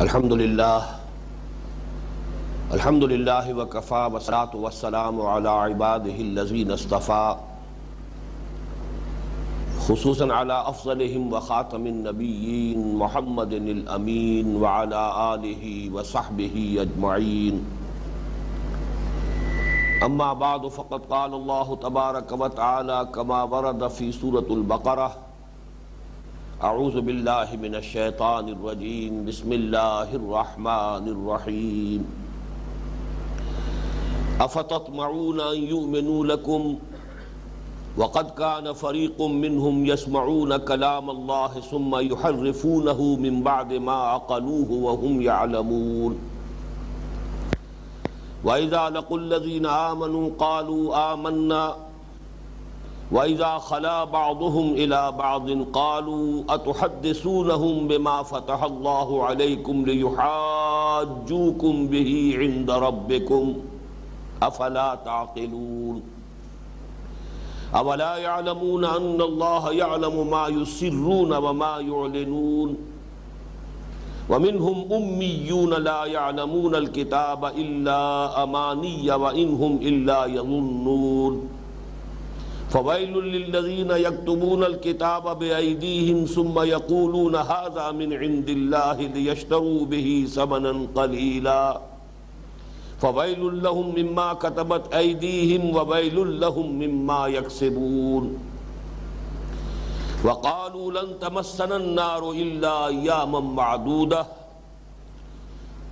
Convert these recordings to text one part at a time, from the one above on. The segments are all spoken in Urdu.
الحمد للہ وکفا والصلاۃ والسلام علی عبادہ الذین اصطفى خصوصاً علی افضلہم وخاتم النبیین محمد الامین وعلی آلہ وصحبہ اجمعین اما بعد فقد قال اللہ تبارک وتعالی کما ورد فی سورة البقرہ اعوذ باللہ من الشیطان الرجیم بسم اللہ الرحمن الرحیم افتطمعون ان یؤمنوا لکم وقد كان فريق منهم يسمعون كلام الله ثم يحرفونه من بعد ما عقلوه وهم يعلمون وإذا لقوا الذين آمنوا قالوا آمنا وإذا خلا بعضهم إلى بعض قالوا أتحدثونهم بما فتح الله عليكم ليحاجوكم به عند ربكم أفلا تعقلون أولا يعلمون أن الله يعلم ما يسرون وما يعلنون ومنهم أميون لا يعلمون الكتاب إلا أماني وإن هم إلا يظنون فويل للذين يكتبون الكتاب بأيديهم ثم يقولون هذا من عند الله ليشتروا به ثمنا قليلا فويل لهم مما كتبت أيديهم وويل لهم مما يكسبون وقالوا لن تمسنا النار إلا أياما معدودة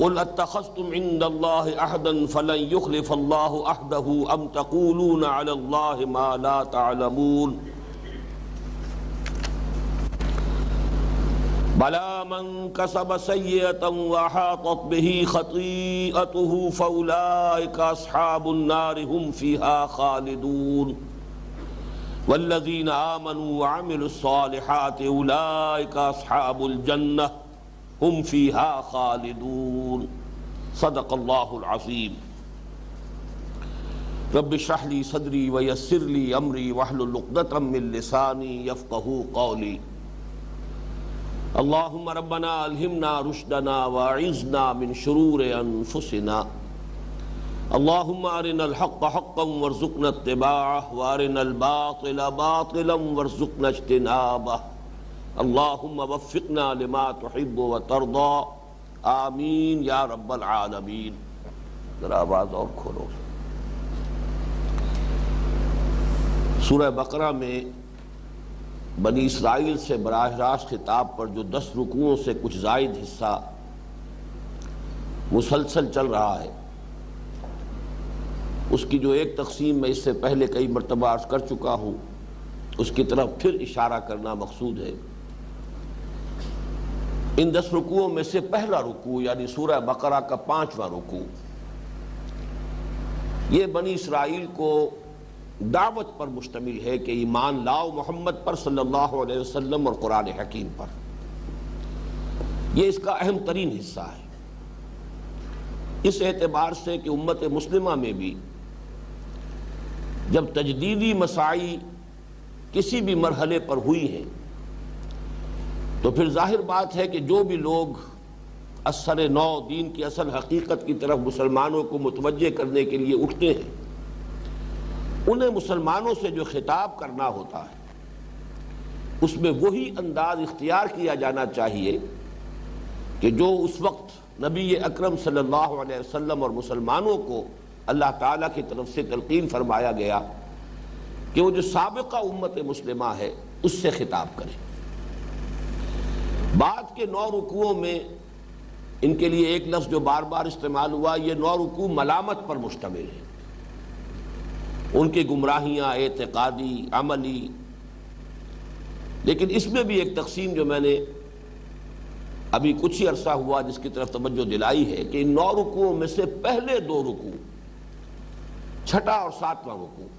قل اتخذتم عند الله عهدا فلن يخلف الله عهده أم تقولون على الله ما لا تعلمون بلى من كسب سيئة وأحاطت به خطيئته فأولئك أصحاب النار هم فيها خالدون والذين آمنوا وعملوا الصالحات أولئك أصحاب الجنة هم فيها خالدون صدق الله العظيم رب اشرح لي صدري ويسر لي أمري واحلل عقدة من لساني يفقهوا قولي اللهم ربنا الہمنا رشدنا واعذنا من شرور انفسنا اللهم ارنا الحق حقا وارزقنا اتباعه وارنا الباطل باطلا وارزقنا اجتنابه اللهم وفقنا لما تحب وترضى آمین یا رب العالمین۔ ذرا آواز اور کھولو۔ سورہ بقرہ میں بنی اسرائیل سے براہ راست خطاب پر جو 10 رکوعوں سے کچھ زائد حصہ مسلسل چل رہا ہے، اس کی جو ایک تقسیم میں اس سے پہلے کئی مرتبہ عرض کر چکا ہوں، اس کی طرف پھر اشارہ کرنا مقصود ہے۔ ان 10 رکوعوں میں سے پہلا رکوع یعنی سورہ بقرہ کا 5واں رکوع، یہ بنی اسرائیل کو دعوت پر مشتمل ہے کہ ایمان لاؤ محمد پر صلی اللہ علیہ وسلم اور قرآن حکیم پر۔ یہ اس کا اہم ترین حصہ ہے، اس اعتبار سے کہ امت مسلمہ میں بھی جب تجدیدی مساعی کسی بھی مرحلے پر ہوئی ہیں تو پھر ظاہر بات ہے کہ جو بھی لوگ اثر نو دین کی اصل حقیقت کی طرف مسلمانوں کو متوجہ کرنے کے لیے اٹھتے ہیں، انہیں مسلمانوں سے جو خطاب کرنا ہوتا ہے اس میں وہی انداز اختیار کیا جانا چاہیے کہ جو اس وقت نبی اکرم صلی اللہ علیہ وسلم اور مسلمانوں کو اللہ تعالیٰ کی طرف سے تلقین فرمایا گیا کہ وہ جو سابقہ امت مسلمہ ہے اس سے خطاب کریں۔ بعد کے 9 رکوعوں میں ان کے لیے ایک لفظ جو بار بار استعمال ہوا، یہ 9 رکوع ملامت پر مشتمل ہے، ان کی گمراہیاں اعتقادی عملی۔ لیکن اس میں بھی ایک تقسیم جو میں نے ابھی کچھ ہی عرصہ ہوا جس کی طرف توجہ دلائی ہے کہ ان 9 رکوعوں میں سے پہلے 2 رکوع، 6واں اور 7واں رکوع،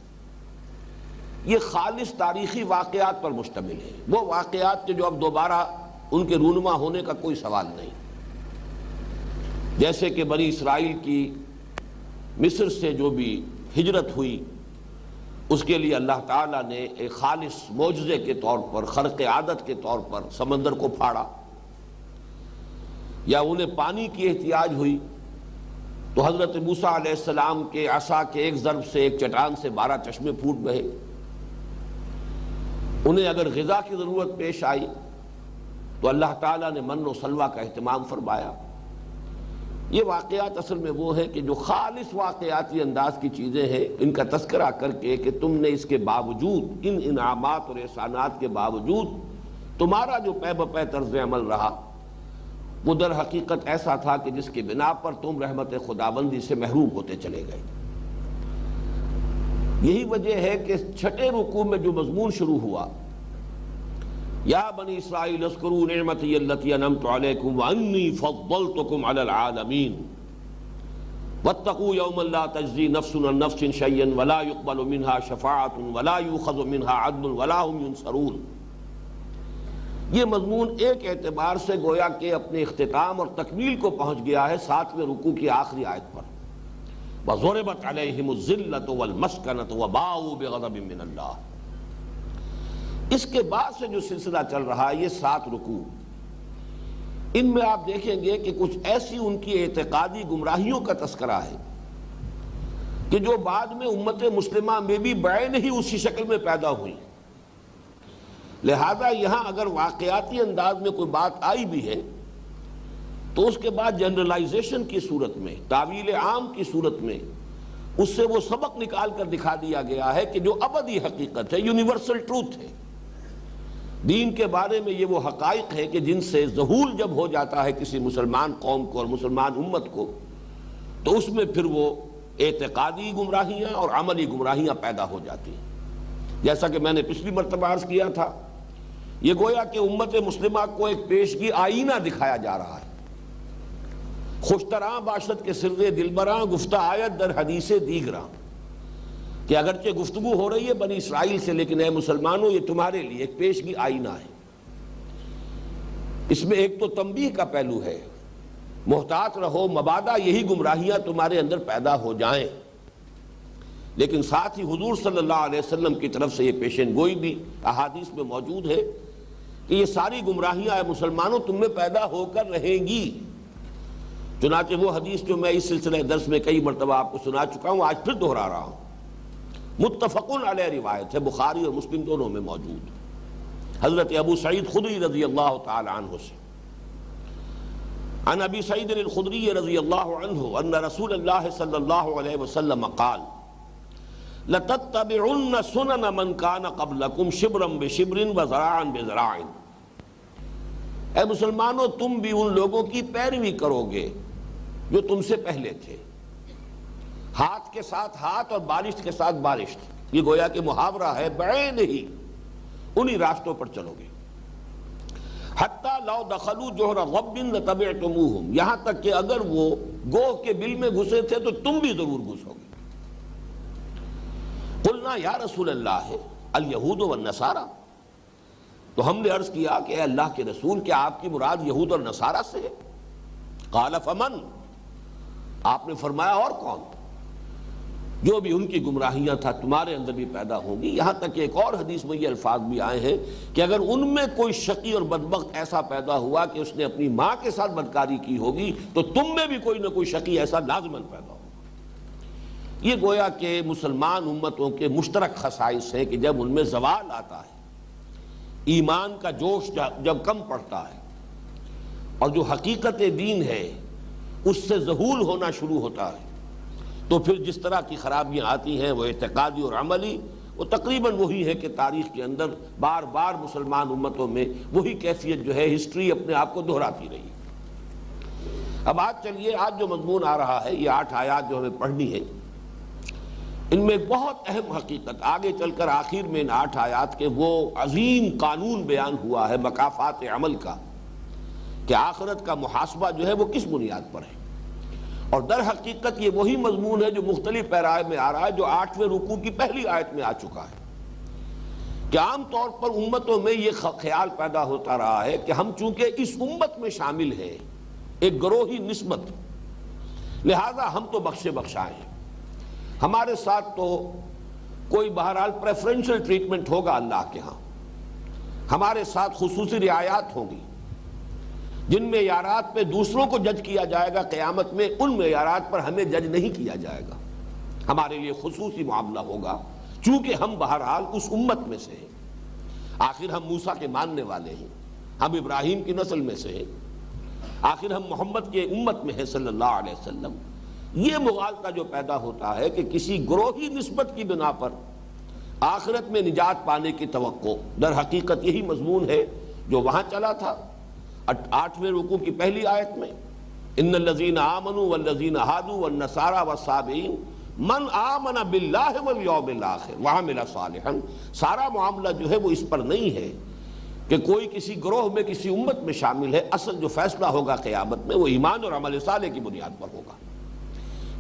یہ خالص تاریخی واقعات پر مشتمل ہے، وہ واقعات کے جو اب دوبارہ ان کے رونما ہونے کا کوئی سوال نہیں، جیسے کہ بنی اسرائیل کی مصر سے جو بھی ہجرت ہوئی اس کے لیے اللہ تعالیٰ نے ایک خالص معجزے کے طور پر، خرق عادت کے طور پر سمندر کو پھاڑا، یا انہیں پانی کی احتیاج ہوئی تو حضرت موسیٰ علیہ السلام کے عصا کے ایک ضرب سے ایک چٹان سے 12 چشمے پھوٹ بہے۔ انہیں اگر غذا کی ضرورت پیش آئی تو اللہ تعالیٰ نے من و سلویٰ کا اہتمام فرمایا۔ یہ واقعات اصل میں وہ ہے کہ جو خالص واقعاتی انداز کی چیزیں ہیں، ان کا تذکرہ کر کے کہ تم نے اس کے باوجود، ان انعامات اور احسانات کے باوجود تمہارا جو پے بپے طرز عمل رہا وہ در حقیقت ایسا تھا کہ جس کی بنا پر تم رحمت خداوندی سے محروم ہوتے چلے گئے۔ یہی وجہ ہے کہ چھٹے رکوع میں جو مضمون شروع ہوا، یا بنی اسرائیل اذکروا نعمتی التی انعمت علیکم وانی فضلتکم علی العالمین واتقوا یوما لا تجزی نفس عن نفس شیئا ولا یقبل منها شفاعۃ ولا یؤخذ منها عدل ولا هم ینصرون۔ یہ مضمون ایک اعتبار سے گویا کہ اپنے اختتام اور تکمیل کو پہنچ گیا ہے 7ویں رکوع کی آخری آیت پر، وَضُرِبَتْ عَلَيْهِمُ الذِّلَّةُ وَالْمَسْكَنَةُ وَبَاءُوا بِغَضَبٍ مِّنَ اللَّهِ۔ اس کے بعد سے جو سلسلہ چل رہا ہے یہ 7 رکوع، ان میں آپ دیکھیں گے کہ کچھ ایسی ان کی اعتقادی گمراہیوں کا تذکرہ ہے کہ جو بعد میں امت مسلمہ میں بھی بعین ہی اسی شکل میں پیدا ہوئی۔ لہذا یہاں اگر واقعاتی انداز میں کوئی بات آئی بھی ہے تو اس کے بعد جنرلائزیشن کی صورت میں، تعویل عام کی صورت میں اس سے وہ سبق نکال کر دکھا دیا گیا ہے کہ جو ابدی حقیقت ہے، یونیورسل ٹروتھ ہے۔ دین کے بارے میں یہ وہ حقائق ہے کہ جن سے ذہول جب ہو جاتا ہے کسی مسلمان قوم کو اور مسلمان امت کو تو اس میں پھر وہ اعتقادی گمراہیاں اور عملی گمراہیاں پیدا ہو جاتی ہیں۔ جیسا کہ میں نے پچھلی مرتبہ عرض کیا تھا، یہ گویا کہ امت مسلمہ کو ایک پیشگی آئینہ دکھایا جا رہا ہے۔ خوشتراں باشد کے سر دلبراں گفتہ آیت در حدیث دیگراں، کہ اگرچہ گفتگو ہو رہی ہے بنی اسرائیل سے، لیکن اے مسلمانوں یہ تمہارے لیے ایک پیشگی آئینہ ہے۔ اس میں ایک تو تنبیہ کا پہلو ہے، محتاط رہو مبادا یہی گمراہیاں تمہارے اندر پیدا ہو جائیں، لیکن ساتھ ہی حضور صلی اللہ علیہ وسلم کی طرف سے یہ پیشن گوئی بھی احادیث میں موجود ہے کہ یہ ساری گمراہیاں اے مسلمانوں تم میں پیدا ہو کر رہیں گی۔ چنانچہ وہ حدیث جو میں اس سلسلہ درس میں کئی مرتبہ آپ کو سنا چکا ہوں، آج پھر دہرا رہا ہوں، متفقن علیہ روایت ہے، بخاری اور مسلم دونوں میں موجود، حضرت ابو سعید خدری رضی اللہ تعالی عنہ سے، عن ابی سعید الخدری رضی اللہ عنہ ان رسول اللہ صلی اللہ علیہ وسلم قال لَتَتَّبِعُنَّ سُنَنَ مَنْ كَانَ قَبْلَكُمْ شِبْرًا بِشِبْرٍ وَذَرَاعًا بِذَرَاعٍ۔ اے مسلمانوں تم بھی ان لوگوں کی پیروی کرو گے جو تم سے پہلے تھے، ہاتھ کے ساتھ ہاتھ اور بالشت کے ساتھ بالشت، یہ گویا کہ محاورہ ہے، بعین ہی انہی راستوں پر چلو گے۔ حَتَّى لَوْ دَخَلُوا جُحْرَ غَبٍّ لَتَبِعْتُمُوهُمْ، یہاں تک کہ اگر وہ گوہ کے بل میں گھسے تھے تو تم بھی ضرور گھسو گے۔ قلنا یا رسول اللہ الیہود والنصارى، تو ہم نے عرض کیا کہ اے اللہ کے رسول کیا آپ کی مراد یہود اور نصارہ سے ہے؟ قال فمن، آپ نے فرمایا اور کون؟ جو بھی ان کی گمراہیاں تھا تمہارے اندر بھی پیدا ہوں گی۔ یہاں تک کہ ایک اور حدیث میں یہ الفاظ بھی آئے ہیں کہ اگر ان میں کوئی شقی اور بدبخت ایسا پیدا ہوا کہ اس نے اپنی ماں کے ساتھ بدکاری کی ہوگی تو تم میں بھی کوئی نہ کوئی شقی ایسا لازماً پیدا ہوگا۔ یہ گویا کہ مسلمان امتوں کے مشترک خصائص ہیں کہ جب ان میں زوال آتا ہے، ایمان کا جوش جب کم پڑتا ہے اور جو حقیقت دین ہے اس سے ذہول ہونا شروع ہوتا ہے، تو پھر جس طرح کی خرابیاں آتی ہیں وہ اعتقادی اور عملی، وہ تقریباً وہی ہے کہ تاریخ کے اندر بار بار مسلمان امتوں میں وہی کیفیت جو ہے ہسٹری اپنے آپ کو دہراتی رہی۔ اب آج چلیے، آج جو مضمون آ رہا ہے، یہ 8 آیات جو ہمیں پڑھنی ہے، ان میں ایک بہت اہم حقیقت آگے چل کر آخر میں ان 8 آیات کے وہ عظیم قانون بیان ہوا ہے مکافات عمل کا، کہ آخرت کا محاسبہ جو ہے وہ کس بنیاد پر ہے۔ اور در حقیقت یہ وہی مضمون ہے جو مختلف پیرائے میں آ رہا ہے، جو 8ویں رکوع کی پہلی آیت میں آ چکا ہے، کہ عام طور پر امتوں میں یہ خیال پیدا ہوتا رہا ہے کہ ہم چونکہ اس امت میں شامل ہیں، ایک گروہی نسبت، لہذا ہم تو بخشے بخشائے ہیں، ہمارے ساتھ تو کوئی بہرحال پریفرنشل ٹریٹمنٹ ہوگا اللہ کے ہاں، ہمارے ساتھ خصوصی رعایات ہوں گی، جن معیارات پہ دوسروں کو جج کیا جائے گا قیامت میں، ان معیارات پر ہمیں جج نہیں کیا جائے گا، ہمارے لیے خصوصی معاملہ ہوگا، چونکہ ہم بہرحال اس امت میں سے ہیں، آخر ہم موسیٰ کے ماننے والے ہیں، ہم ابراہیم کی نسل میں سے ہیں، آخر ہم محمد کے امت میں ہیں صلی اللہ علیہ وسلم۔ یہ مغالطہ جو پیدا ہوتا ہے کہ کسی گروہی نسبت کی بنا پر آخرت میں نجات پانے کی توقع، در حقیقت یہی مضمون ہے جو وہاں چلا تھا 8ویں رکوع کی پہلی آیت میں، ان الذین آمنوا والذین ہادوا والنصارى والصابئین من آمن باللہ والیوم الآخر وعمل صالحا۔ سارا معاملہ جو ہے وہ اس پر نہیں ہے کہ کوئی کسی گروہ میں کسی امت میں شامل ہے، اصل جو فیصلہ ہوگا قیامت میں وہ ایمان اور عمل صالح کی بنیاد پر ہوگا۔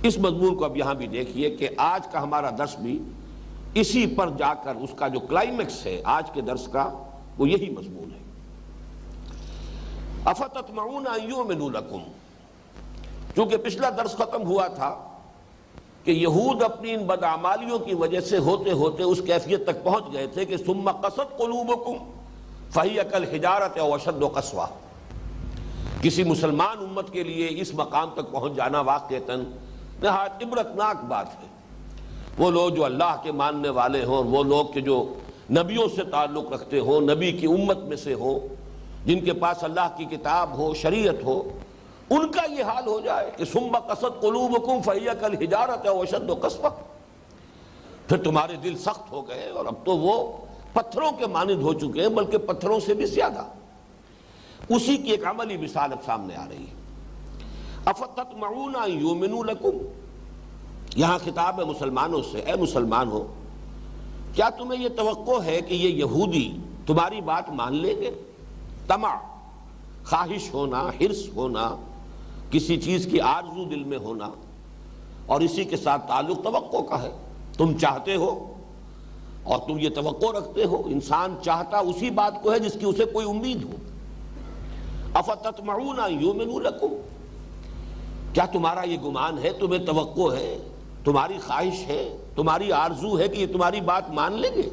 اس مضمون کو اب یہاں بھی دیکھیے کہ آج کا ہمارا درس بھی اسی پر جا کر اس کا جو کلائمیکس ہے آج کے درس کا وہ یہی مضمون ہے۔ افتطمعون ان یؤمنوا لکم، چونکہ پچھلا درس ختم ہوا تھا کہ یہود اپنی ان بدعمالیوں کی وجہ سے ہوتے ہوتے اس کیفیت تک پہنچ گئے تھے کہ ثم قست قلوبکم فہی کالحجارۃ او اشد قسوہ۔ کسی مسلمان امت کے لیے اس مقام تک پہنچ جانا واقعتاً نہایت عبرتناک بات ہے۔ وہ لوگ جو اللہ کے ماننے والے ہوں، وہ لوگ کہ جو نبیوں سے تعلق رکھتے ہوں، نبی کی امت میں سے ہوں، جن کے پاس اللہ کی کتاب ہو، شریعت ہو، ان کا یہ حال ہو جائے کہ ثم قست قلوبکم فہی کالحجارۃ او اشد قسوہ، پھر تمہارے دل سخت ہو گئے اور اب تو وہ پتھروں کے مانند ہو چکے ہیں، بلکہ پتھروں سے بھی زیادہ۔ اسی کی ایک عملی مثال اب سامنے آ رہی ہے۔ افتطمعون ان یؤمنوا لکم، یہاں خطاب ہے مسلمانوں سے، اے مسلمان ہو، کیا تمہیں یہ توقع ہے کہ یہ یہودی تمہاری بات مان لیں گے؟ طمع، خواہش ہونا، حرص ہونا، کسی چیز کی آرزو دل میں ہونا، اور اسی کے ساتھ تعلق توقع کا ہے۔ تم چاہتے ہو اور تم یہ توقع رکھتے ہو، انسان چاہتا اسی بات کو ہے جس کی اسے کوئی امید ہو۔ افتطمعون ان یؤمنوا لکم، کیا تمہارا یہ گمان ہے، تمہیں توقع ہے، تمہاری خواہش ہے، تمہاری آرزو ہے کہ یہ تمہاری بات مان لیں گے؟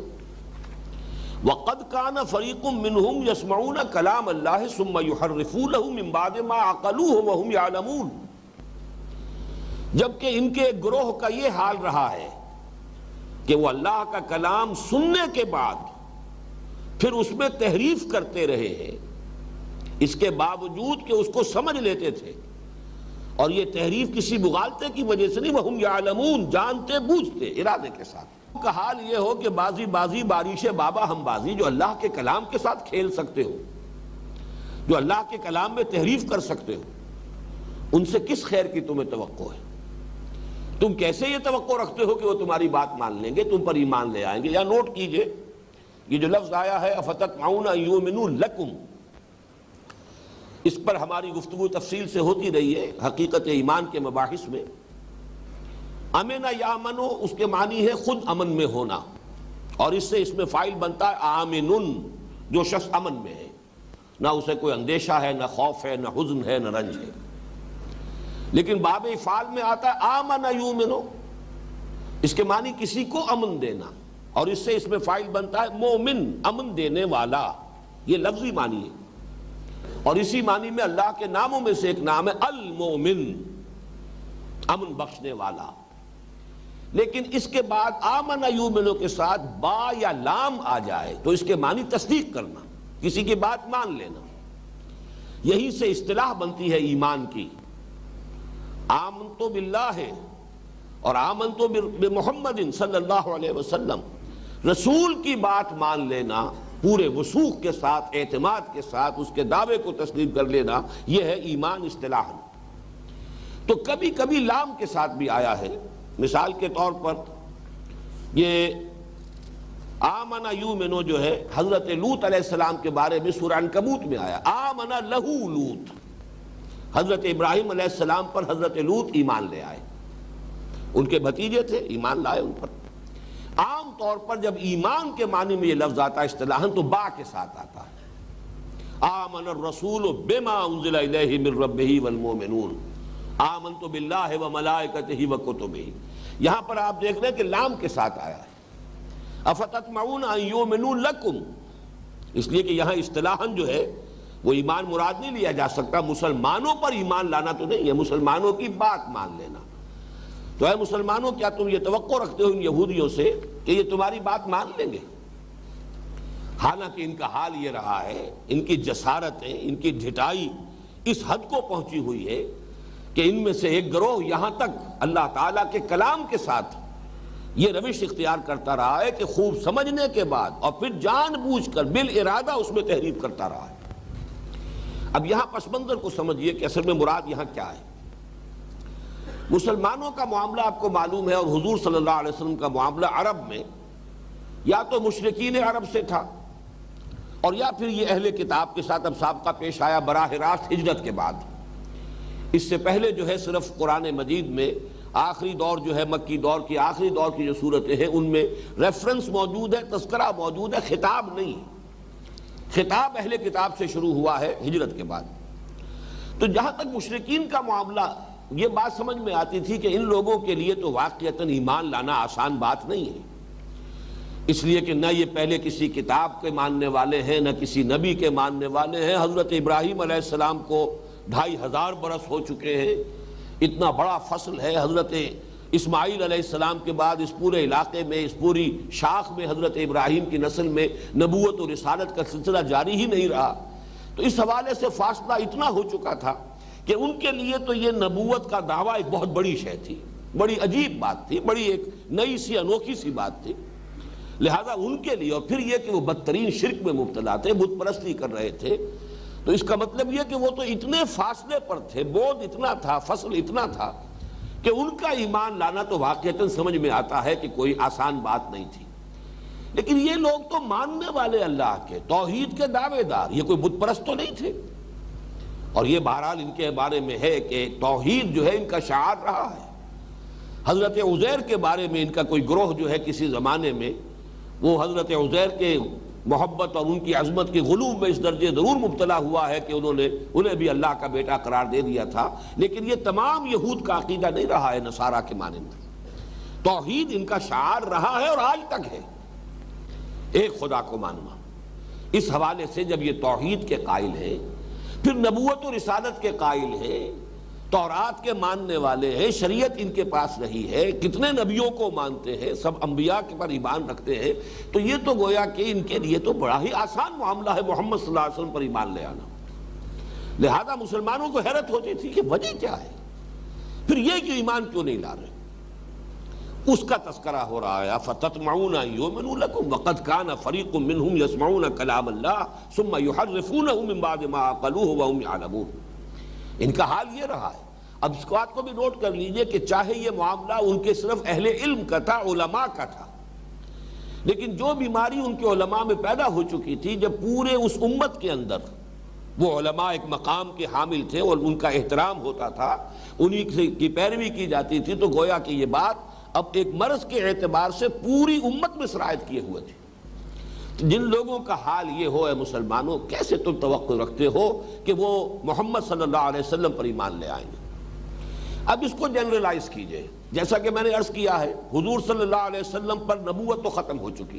وَقَدْ كَانَ فَرِيقٌ مِّنْهُمْ يَسْمَعُونَ كَلَامَ اللَّهِ ثُمَّ يُحَرِّفُونَهُ مِن بَعْدِ مَا عَقَلُوهُ وَهُمْ يَعْلَمُونَ، جبکہ ان کے ایک گروہ کا یہ حال رہا ہے کہ وہ اللہ کا کلام سننے کے بعد پھر اس میں تحریف کرتے رہے ہیں، اس کے باوجود کہ اس کو سمجھ لیتے تھے، اور یہ تحریف کسی مغالطے کی وجہ سے نہیں، وَهُمْ يَعْلَمُونَ، جانتے بوجھتے ارادے کے ساتھ۔ کا حال یہ ہو کہ بازی بازی بارش بابا ہم بازی، جو اللہ کے کلام کے ساتھ کھیل سکتے ہو، جو اللہ کے کلام میں تحریف کر سکتے ہو، ان سے کس خیر کی تمہیں توقع ہے؟ تم کیسے یہ توقع رکھتے ہو کہ وہ تمہاری بات مان لیں گے، تم پر ایمان لے آئیں گے؟ یا نوٹ کیجئے یہ جو لفظ آیا ہے افتطمعون ان یؤمنوا لکم، اس پر ہماری گفتگو تفصیل سے ہوتی رہی ہے حقیقت ایمان کے مباحث میں۔ امن یامنو، اس کے معنی ہے خود امن میں ہونا، اور اس سے اس میں فاعل بنتا ہے آمنن، جو شخص امن میں ہے، نہ اسے کوئی اندیشہ ہے، نہ خوف ہے، نہ حزن ہے، نہ رنج ہے۔ لیکن باب افعال میں آتا ہے آمن یؤمنو، اس کے معنی کسی کو امن دینا، اور اس سے اس میں فاعل بنتا ہے مومن، امن دینے والا، یہ لفظی معنی ہے۔ اور اسی معنی میں اللہ کے ناموں میں سے ایک نام ہے المومن، امن بخشنے والا۔ لیکن اس کے بعد آمن یؤمنو کے ساتھ با یا لام آ جائے تو اس کے معنی تصدیق کرنا، کسی کی بات مان لینا۔ یہی سے اصطلاح بنتی ہے ایمان کی، آمنتو باللہ اور آمنتو بمحمد صلی اللہ علیہ وسلم، رسول کی بات مان لینا پورے وثوق کے ساتھ، اعتماد کے ساتھ، اس کے دعوے کو تسلیم کر لینا، یہ ہے ایمان اصطلاحاً۔ تو کبھی کبھی لام کے ساتھ بھی آیا ہے، مثال کے طور پر یہ آمن یؤمنو جو ہے حضرت لوط علیہ السلام کے بارے میں سورہ عنکبوت میں آیا، آمن لہو لوط، حضرت ابراہیم علیہ السلام پر حضرت لوط ایمان لے آئے، ان کے بھتیجے تھے، ایمان لائے ان پر۔ عام طور پر جب ایمان کے معنی میں یہ لفظ آتا ہے اصطلاحاً تو با کے ساتھ آتا ہے، آمن الرسول بما انزل الیہ من ربہ والمؤمنون آمنت باللہ وملائکتہ وکتبہ۔ یہاں پر آپ دیکھ رہے ہیں کہ لام کے ساتھ آیا ہے، افتطمعون ان یؤمنوا لکم، اس لیے کہ یہاں اصطلاحاً جو ہے وہ ایمان مراد نہیں لیا جا سکتا، مسلمانوں پر ایمان لانا تو نہیں ہے، مسلمانوں کی بات مان لینا۔ تو اے مسلمانوں، کیا تم یہ توقع رکھتے ہو ان یہودیوں سے کہ یہ تمہاری بات مان لیں گے؟ حالانکہ ان کا حال یہ رہا ہے، ان کی جسارتیں، ان کی ڈھٹائی اس حد کو پہنچی ہوئی ہے کہ ان میں سے ایک گروہ یہاں تک اللہ تعالیٰ کے کلام کے ساتھ یہ روش اختیار کرتا رہا ہے کہ خوب سمجھنے کے بعد اور پھر جان بوجھ کر بالارادہ اس میں تحریف کرتا رہا ہے۔ اب یہاں پس منظر کو سمجھیے کہ اصل میں مراد یہاں کیا ہے۔ مسلمانوں کا معاملہ آپ کو معلوم ہے، اور حضور صلی اللہ علیہ وسلم کا معاملہ عرب میں یا تو مشرکین عرب سے تھا، اور یا پھر یہ اہل کتاب کے ساتھ اب سابقہ پیش آیا براہ راست ہجرت کے بعد۔ اس سے پہلے جو ہے صرف قرآن مجید میں آخری دور جو ہے مکی دور کی آخری دور کی جو صورتیں ہیں ان میں ریفرنس موجود ہے، تذکرہ موجود ہے، خطاب نہیں ہے۔ خطاب اہل کتاب سے شروع ہوا ہے ہجرت کے بعد۔ تو جہاں تک مشرکین کا معاملہ، یہ بات سمجھ میں آتی تھی کہ ان لوگوں کے لیے تو واقعتاً ایمان لانا آسان بات نہیں ہے، اس لیے کہ نہ یہ پہلے کسی کتاب کے ماننے والے ہیں، نہ کسی نبی کے ماننے والے ہیں۔ حضرت ابراہیم علیہ السلام کو 2500 برس ہو چکے ہیں، اتنا بڑا فصل ہے۔ حضرت اسماعیل علیہ السلام کے بعد اس پورے علاقے میں، اس پوری شاخ میں حضرت ابراہیم کی نسل میں نبوت اور رسالت کا سلسلہ جاری ہی نہیں رہا۔ تو اس حوالے سے فاصلہ اتنا ہو چکا تھا کہ ان کے لیے تو یہ نبوت کا دعویٰ ایک بہت بڑی شے تھی، بڑی عجیب بات تھی، بڑی ایک نئی سی انوکھی سی بات تھی۔ لہذا ان کے لیے، اور پھر یہ کہ وہ بدترین شرک میں مبتلا تھے، بت پرستی کر رہے تھے، تو اس کا مطلب یہ کہ وہ تو اتنے فاصلے پر تھے، بود اتنا تھا، فصل اتنا تھا کہ ان کا ایمان لانا تو واقعتاً سمجھ میں آتا ہے کہ کوئی آسان بات نہیں تھی۔ لیکن یہ لوگ تو ماننے والے اللہ کے، توحید کے دعوے دار، یہ کوئی بت پرست تو نہیں تھے۔ اور یہ بہرحال ان کے بارے میں ہے کہ توحید جو ہے ان کا شعار رہا ہے۔ حضرت عزیر کے بارے میں ان کا کوئی گروہ جو ہے کسی زمانے میں، وہ حضرت عزیر کے محبت اور ان کی عظمت کی غلو میں اس درجے ضرور مبتلا ہوا ہے کہ انہیں بھی اللہ کا بیٹا قرار دے دیا تھا، لیکن یہ تمام یہود کا عقیدہ نہیں رہا ہے نصارہ کے مانند۔ توحید ان کا شعار رہا ہے اور آج تک ہے، ایک خدا کو ماننا۔ اس حوالے سے جب یہ توحید کے قائل ہیں، پھر نبوت و رسالت کے قائل ہیں، تورات کے ماننے والے ہیں، شریعت ان کے پاس رہی ہے، کتنے نبیوں کو مانتے ہیں، سب انبیاء کے پر ایمان رکھتے ہیں، تو یہ تو گویا کہ ان کے لیے تو بڑا ہی آسان معاملہ ہے محمد صلی اللہ علیہ وسلم پر ایمان لے آنا۔ لہذا مسلمانوں کو حیرت ہوتی تھی کہ وجہ کیا ہے، پھر یہ کہ ایمان کیوں نہیں لا رہے۔ اس کا تذکرہ ہو رہا ہے، افتطمعون ان یؤمنوا لکم وقد کان فریق منهم یسمعون کلام اللہ ثم یحرفونہ من بعد ما عقلوہ وهم یعلمون۔ ان کا حال یہ رہا ہے۔ اب اس بات کو بھی نوٹ کر لیجئے کہ چاہے یہ معاملہ ان کے صرف اہل علم کا تھا، علماء کا تھا، لیکن جو بیماری ان کے علماء میں پیدا ہو چکی تھی، جب پورے اس امت کے اندر وہ علماء ایک مقام کے حامل تھے اور ان کا احترام ہوتا تھا، انہی کی پیروی کی جاتی تھی، تو گویا کہ یہ بات اب ایک مرض کے اعتبار سے پوری امت میں سرایت کیے ہوئے تھے۔ جن لوگوں کا حال یہ ہو، اے مسلمانوں، کیسے تم توقع رکھتے ہو کہ وہ محمد صلی اللہ علیہ وسلم پر ایمان لے آئیں گے؟ اب اس کو جنرلائز کیجئے، جیسا کہ میں نے عرض کیا ہے، حضور صلی اللہ علیہ وسلم پر نبوت تو ختم ہو چکی،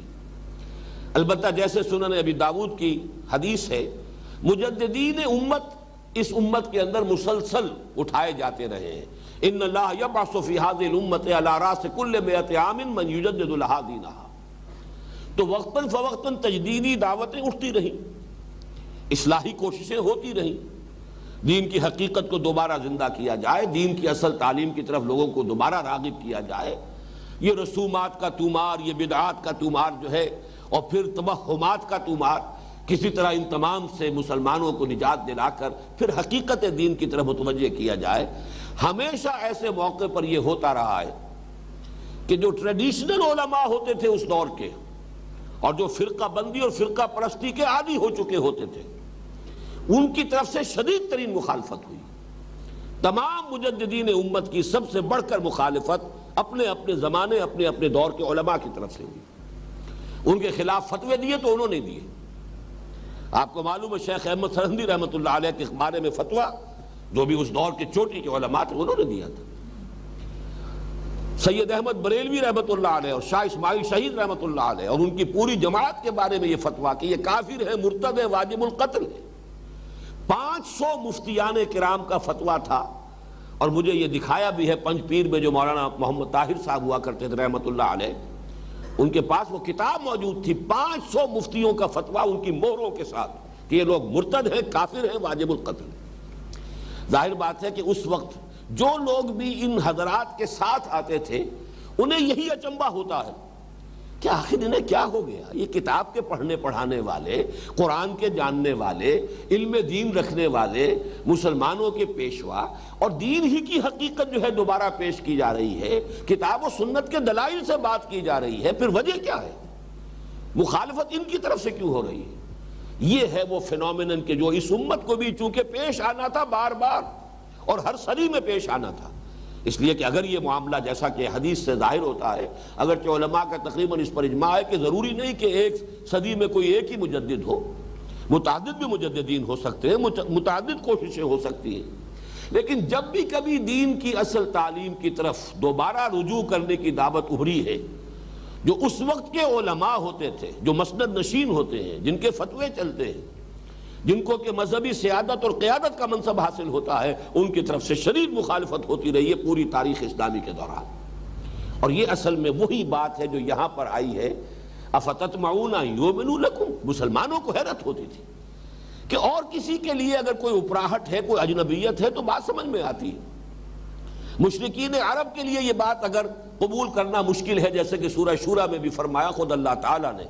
البتہ جیسے سنن ابی داؤد کی حدیث ہے، مجددین امت اس امت کے اندر مسلسل اٹھائے جاتے رہے ہیں۔ ان اللہ یبعث فی هذه الامة علی راس کل 100 عام من یجدد لها دینها۔ تو وقتاً فوقتاً تجدیدی دعوتیں اٹھتی رہیں، اصلاحی کوششیں ہوتی رہیں، دین کی حقیقت کو دوبارہ زندہ کیا جائے، دین کی اصل تعلیم کی طرف لوگوں کو دوبارہ راغب کیا جائے۔ یہ رسومات کا تومار، یہ بدعات کا تومار جو ہے، اور پھر توہمات کا تومار، کسی طرح ان تمام سے مسلمانوں کو نجات دلا کر پھر حقیقت دین کی طرف متوجہ کیا جائے۔ ہمیشہ ایسے موقع پر یہ ہوتا رہا ہے کہ جو ٹریڈیشنل علماء ہوتے تھے اس دور کے، اور جو فرقہ بندی اور فرقہ پرستی کے عادی ہو چکے ہوتے تھے، ان کی طرف سے شدید ترین مخالفت ہوئی۔ تمام مجددین امت کی سب سے بڑھ کر مخالفت اپنے اپنے زمانے، اپنے اپنے دور کے علماء کی طرف سے ہوئی۔ ان کے خلاف فتوے دیے تو انہوں نے دیے۔ آپ کو معلوم ہے شیخ احمد سرہندی رحمۃ اللہ علیہ کے بارے میں فتویٰ، جو بھی اس دور کے چوٹی کے علماء تھے، انہوں نے دیا تھا۔ سید احمد بریلوی رحمۃ اللہ علیہ اور شاہ اسماعیل شہید رحمۃ اللہ علیہ اور ان کی پوری جماعت کے بارے میں یہ فتویٰ کہ یہ کافر ہے، مرتد ہے، واجب القتل ہے۔ 500 مفتیان کرام کا فتویٰ تھا، اور مجھے یہ دکھایا بھی ہے پنج پیر میں جو مولانا محمد طاہر صاحب ہوا کرتے تھے رحمۃ اللہ علیہ، ان کے پاس وہ کتاب موجود تھی، 500 مفتیوں کا فتویٰ ان کی مہروں کے ساتھ کہ یہ لوگ مرتد ہیں، کافر ہیں، واجب القتل۔ ظاہر بات ہے کہ اس وقت جو لوگ بھی ان حضرات کے ساتھ آتے تھے انہیں یہی اچنبھا ہوتا ہے کہ آخر انہیں کیا ہو گیا، یہ کتاب کے پڑھنے پڑھانے والے، قرآن کے جاننے والے، علم دین رکھنے والے، مسلمانوں کے پیشوا، اور دین ہی کی حقیقت جو ہے دوبارہ پیش کی جا رہی ہے، کتاب و سنت کے دلائل سے بات کی جا رہی ہے، پھر وجہ کیا ہے؟ مخالفت ان کی طرف سے کیوں ہو رہی ہے؟ یہ ہے وہ فینومینن کہ جو اس امت کو بھی چونکہ پیش آنا تھا بار بار، اور ہر صدی میں پیش آنا تھا، اس لیے کہ اگر یہ معاملہ جیسا کہ حدیث سے ظاہر ہوتا ہے، اگرچہ علماء کا تقریباً اس پر اجماع ہے کہ ضروری نہیں کہ ایک صدی میں کوئی ایک ہی مجدد ہو، متعدد بھی مجددین ہو سکتے ہیں، متعدد کوششیں ہو سکتی ہیں، لیکن جب بھی کبھی دین کی اصل تعلیم کی طرف دوبارہ رجوع کرنے کی دعوت ابھری ہے، جو اس وقت کے علماء ہوتے تھے، جو مسند نشین ہوتے ہیں، جن کے فتوے چلتے ہیں، جن کو کہ مذہبی سیادت اور قیادت کا منصب حاصل ہوتا ہے، ان کی طرف سے شدید مخالفت ہوتی رہی ہے پوری تاریخ اسلامی کے دوران۔ اور یہ اصل میں وہی بات ہے جو یہاں پر آئی ہے، افتطمعون ان یؤمنوا لکم، مسلمانوں کو حیرت ہوتی تھی کہ اور کسی کے لیے اگر کوئی اپراہٹ ہے، کوئی اجنبیت ہے تو بات سمجھ میں آتی ہے۔ مشرکین عرب کے لیے یہ بات اگر قبول کرنا مشکل ہے، جیسے کہ سورہ شورى میں بھی فرمایا خود اللہ تعالیٰ نے،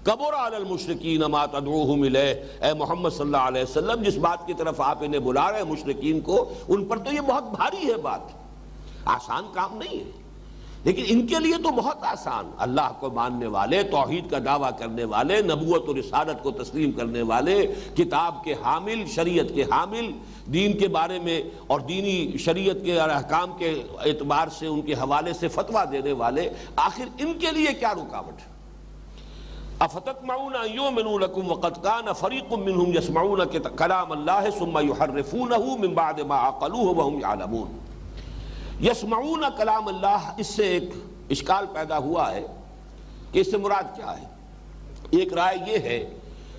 کبر علی المشرکین ما تدعوہم الیہ، اے محمد صلی اللہ علیہ وسلم جس بات کی طرف آپ انہیں بلا رہے ہیں مشرکین کو، ان پر تو یہ بہت بھاری ہے، بات آسان کام نہیں ہے، لیکن ان کے لیے تو بہت آسان، اللہ کو ماننے والے، توحید کا دعویٰ کرنے والے، نبوت و رسالت کو تسلیم کرنے والے، کتاب کے حامل، شریعت کے حامل، دین کے بارے میں اور دینی شریعت کے احکام کے اعتبار سے ان کے حوالے سے فتویٰ دینے والے، آخر ان کے لیے کیا رکاوٹ ہے؟ افتطمعون ان یؤمنوا لکم وقد کان فریق منہم یسمعون کلام اللہ ثم یحرفونہ من بعد ما عقلوہ وہم یعلمون۔ یسمعون کلام اللہ، اس سے ایک اشکال پیدا ہوا ہے کہ اس سے مراد کیا ہے۔ ایک رائے یہ ہے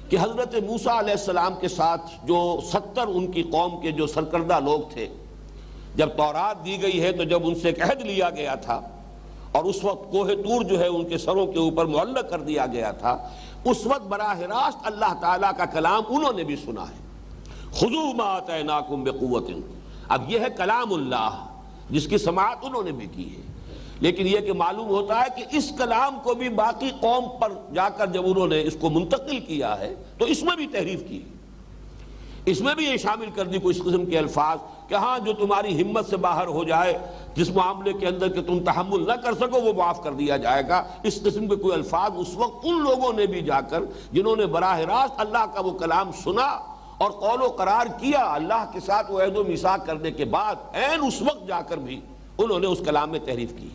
کہ حضرت موسیٰ علیہ السلام کے ساتھ جو 70 ان کی قوم کے جو سرکردہ لوگ تھے، جب تورات دی گئی ہے تو جب ان سے ایک عہد لیا گیا تھا اور اس وقت کوہ طور جو ہے ان کے سروں کے اوپر معلق کر دیا گیا تھا، اس وقت براہ راست اللہ تعالیٰ کا کلام انہوں نے بھی سنا ہے، خذوا ما آتیناکم بقوۃ۔ اب یہ ہے کلام اللہ جس کی سماعت انہوں نے بھی کی ہے، لیکن یہ کہ معلوم ہوتا ہے کہ اس کلام کو بھی باقی قوم پر جا کر جب انہوں نے اس کو منتقل کیا ہے تو اس میں بھی تحریف کی، اس میں بھی یہ شامل کر دی کوئی اس قسم کے الفاظ کہ ہاں جو تمہاری ہمت سے باہر ہو جائے، جس معاملے کے اندر کہ تم تحمل نہ کر سکو وہ معاف کر دیا جائے گا، اس قسم کے کوئی الفاظ اس وقت ان لوگوں نے بھی جا کر جنہوں نے براہ راست اللہ کا وہ کلام سنا اور قول و قرار کیا اللہ کے ساتھ وہ عہد و میثاق کرنے کے بعد، عین اس وقت جا کر بھی انہوں نے اس کلام میں تحریف کی۔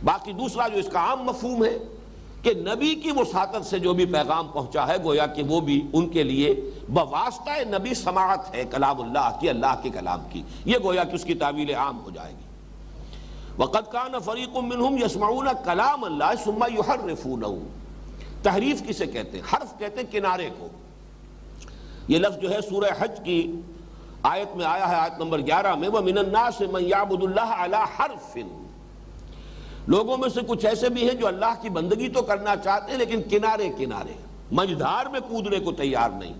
باقی دوسرا جو اس کا عام مفہوم ہے کہ نبی کی وساطت سے جو بھی پیغام پہنچا ہے گویا کہ وہ بھی ان کے لیے بواسطہ نبی سماعت ہے کلام اللہ کی، اللہ کے کلام کی، یہ گویا کہ اس کی تعویل عام ہو جائے گی۔ وَقَدْ كَانَ فَرِيقٌ مِّنْهُمْ يَسْمَعُونَ كَلَامَ اللَّهِ ثُمَّ يُحَرِّفُونَهُ۔ تحریف کسے کہتے ہیں؟ حرف کہتے ہیں کنارے کو۔ یہ لفظ جو ہے سورہ حج کی آیت میں آیا ہے، آیت نمبر 11 میں، وَمِنَ النَّاسِ مَن يَعْبُدُ اللَّهَ عَلَى حَرْفٍ۔ لوگوں میں سے کچھ ایسے بھی ہیں جو اللہ کی بندگی تو کرنا چاہتے ہیں لیکن کنارے کنارے، مجدھار میں کودنے کو تیار نہیں،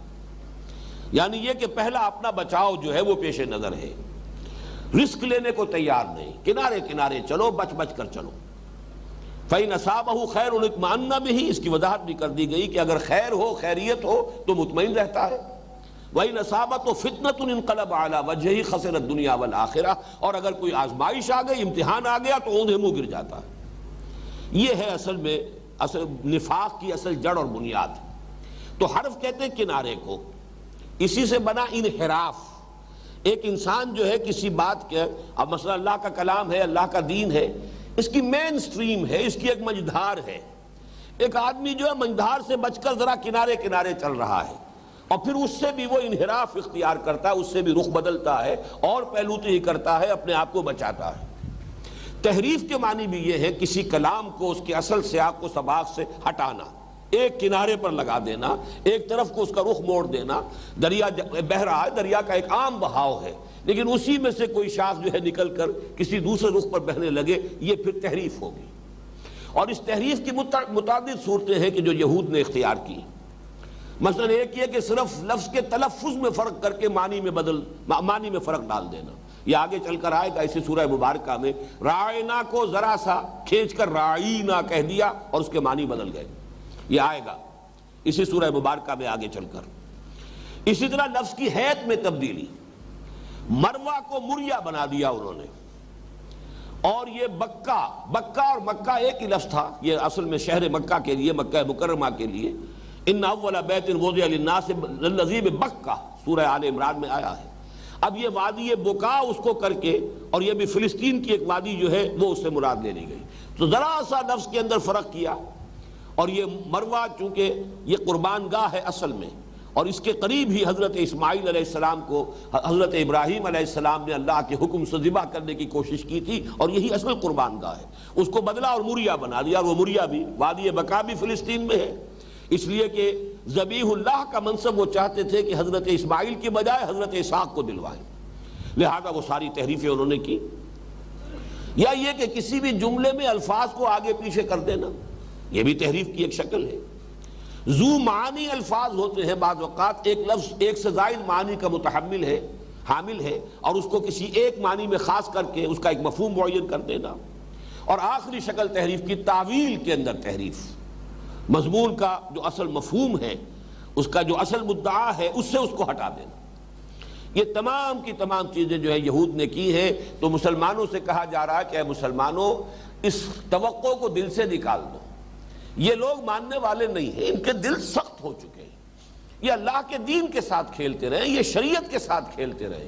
یعنی یہ کہ پہلا اپنا بچاؤ جو ہے وہ پیش نظر ہے، رسک لینے کو تیار نہیں، کنارے کنارے چلو، بچ بچ کر چلو۔ فَإِنْ أَصَابَهُ خَيْرٌ اطْمَأَنَّ بِهِ، اس کی وضاحت بھی کر دی گئی کہ اگر خیر ہو، خیریت ہو تو مطمئن رہتا ہے۔ وَإِنْ أَصَابَتْهُ فِتْنَةٌ انقلب عَلَى وَجْهِهِ خَسِرَ الدُّنْيَا وَالْآخِرَةَ، اور اگر کوئی آزمائش آ گئی، امتحان آ گیا تو اوندھے منہ گر جاتا ہے۔ یہ ہے اصل میں نفاق کی اصل جڑ اور بنیاد۔ تو حرف کہتے ہیں کنارے کو، اسی سے بنا انحراف۔ ایک انسان جو ہے کسی بات کے، اب مثلا اللہ کا کلام ہے، اللہ کا دین ہے، اس کی مین سٹریم ہے، اس کی ایک منجدھار ہے، ایک آدمی جو ہے منجدھار سے بچ کر ذرا کنارے کنارے چل رہا ہے، اور پھر اس سے بھی وہ انحراف اختیار کرتا ہے، اس سے بھی رخ بدلتا ہے اور پہلوتی کرتا ہے، اپنے آپ کو بچاتا ہے۔ تحریف کے معنی بھی یہ ہے کسی کلام کو اس کے اصل سیاق و سباق سے ہٹانا، ایک کنارے پر لگا دینا، ایک طرف کو اس کا رخ موڑ دینا۔ دریا بہہ رہا ہے، دریا کا ایک عام بہاؤ ہے، لیکن اسی میں سے کوئی شاخ جو ہے نکل کر کسی دوسرے رخ پر بہنے لگے، یہ پھر تحریف ہوگی۔ اور اس تحریف کی متعدد صورتیں ہیں کہ جو یہود نے اختیار کی۔ مثلا ایک یہ کہ صرف لفظ کے تلفظ میں فرق کر کے معنی میں فرق ڈال دینا۔ یہ آگے چل کر آئے گا اسی سورہ مبارکہ میں، رائنا کو ذرا سا کھینچ کر رائینا کہہ دیا اور اس کے معنی بدل گئے، یہ آئے گا اسی سورہ مبارکہ میں آگے چل کر۔ اسی طرح لفظ کی حیت میں تبدیلی، مروا کو مریا بنا دیا انہوں نے، اور یہ بکہ اور مکہ ایک ہی لفظ تھا، یہ اصل میں شہر مکہ کے لیے، مکہ مکرمہ کے لیے، ان اول بیت وضع للناس للذی ببکہ سورہ آل عمران میں آیا ہے۔ اب یہ وادی بکا اس کو کر کے، اور یہ بھی فلسطین کی ایک وادی جو ہے وہ اس سے مراد لے لی گئی، تو ذرا سا لفظ کے اندر فرق کیا۔ اور یہ مروا چونکہ یہ قربان گاہ ہے اصل میں، اور اس کے قریب ہی حضرت اسماعیل علیہ السلام کو حضرت ابراہیم علیہ السلام نے اللہ کے حکم سے ذبح کرنے کی کوشش کی تھی، اور یہی اصل قربان گاہ ہے، اس کو بدلا اور مریا بنا دیا، اور وہ مریا بھی وادی بقا بھی فلسطین میں ہے، اس لیے کہ ذبیح اللہ کا منصب وہ چاہتے تھے کہ حضرت اسماعیل کی بجائے حضرت اسحاق کو دلوائیں، لہذا وہ ساری تحریفیں انہوں نے کی۔ یا یہ کہ کسی بھی جملے میں الفاظ کو آگے پیچھے کر دینا، یہ بھی تحریف کی ایک شکل ہے۔ ذو معانی الفاظ ہوتے ہیں، بعض اوقات ایک لفظ ایک سے زائد معنی کا متحمل ہے، حامل ہے، اور اس کو کسی ایک معنی میں خاص کر کے اس کا ایک مفہوم معین کر دینا۔ اور آخری شکل تحریف کی تعویل کے اندر تحریف، مضمون کا جو اصل مفہوم ہے، اس کا جو اصل مدعا ہے، اس سے اس کو ہٹا دینا۔ یہ تمام کی تمام چیزیں جو ہے یہود نے کی ہیں، تو مسلمانوں سے کہا جا رہا ہے کہ اے مسلمانوں، اس توقع کو دل سے نکال دو۔ یہ لوگ ماننے والے نہیں ہیں، ان کے دل سخت ہو چکے ہیں، یہ اللہ کے دین کے ساتھ کھیلتے رہے، یہ شریعت کے ساتھ کھیلتے رہے،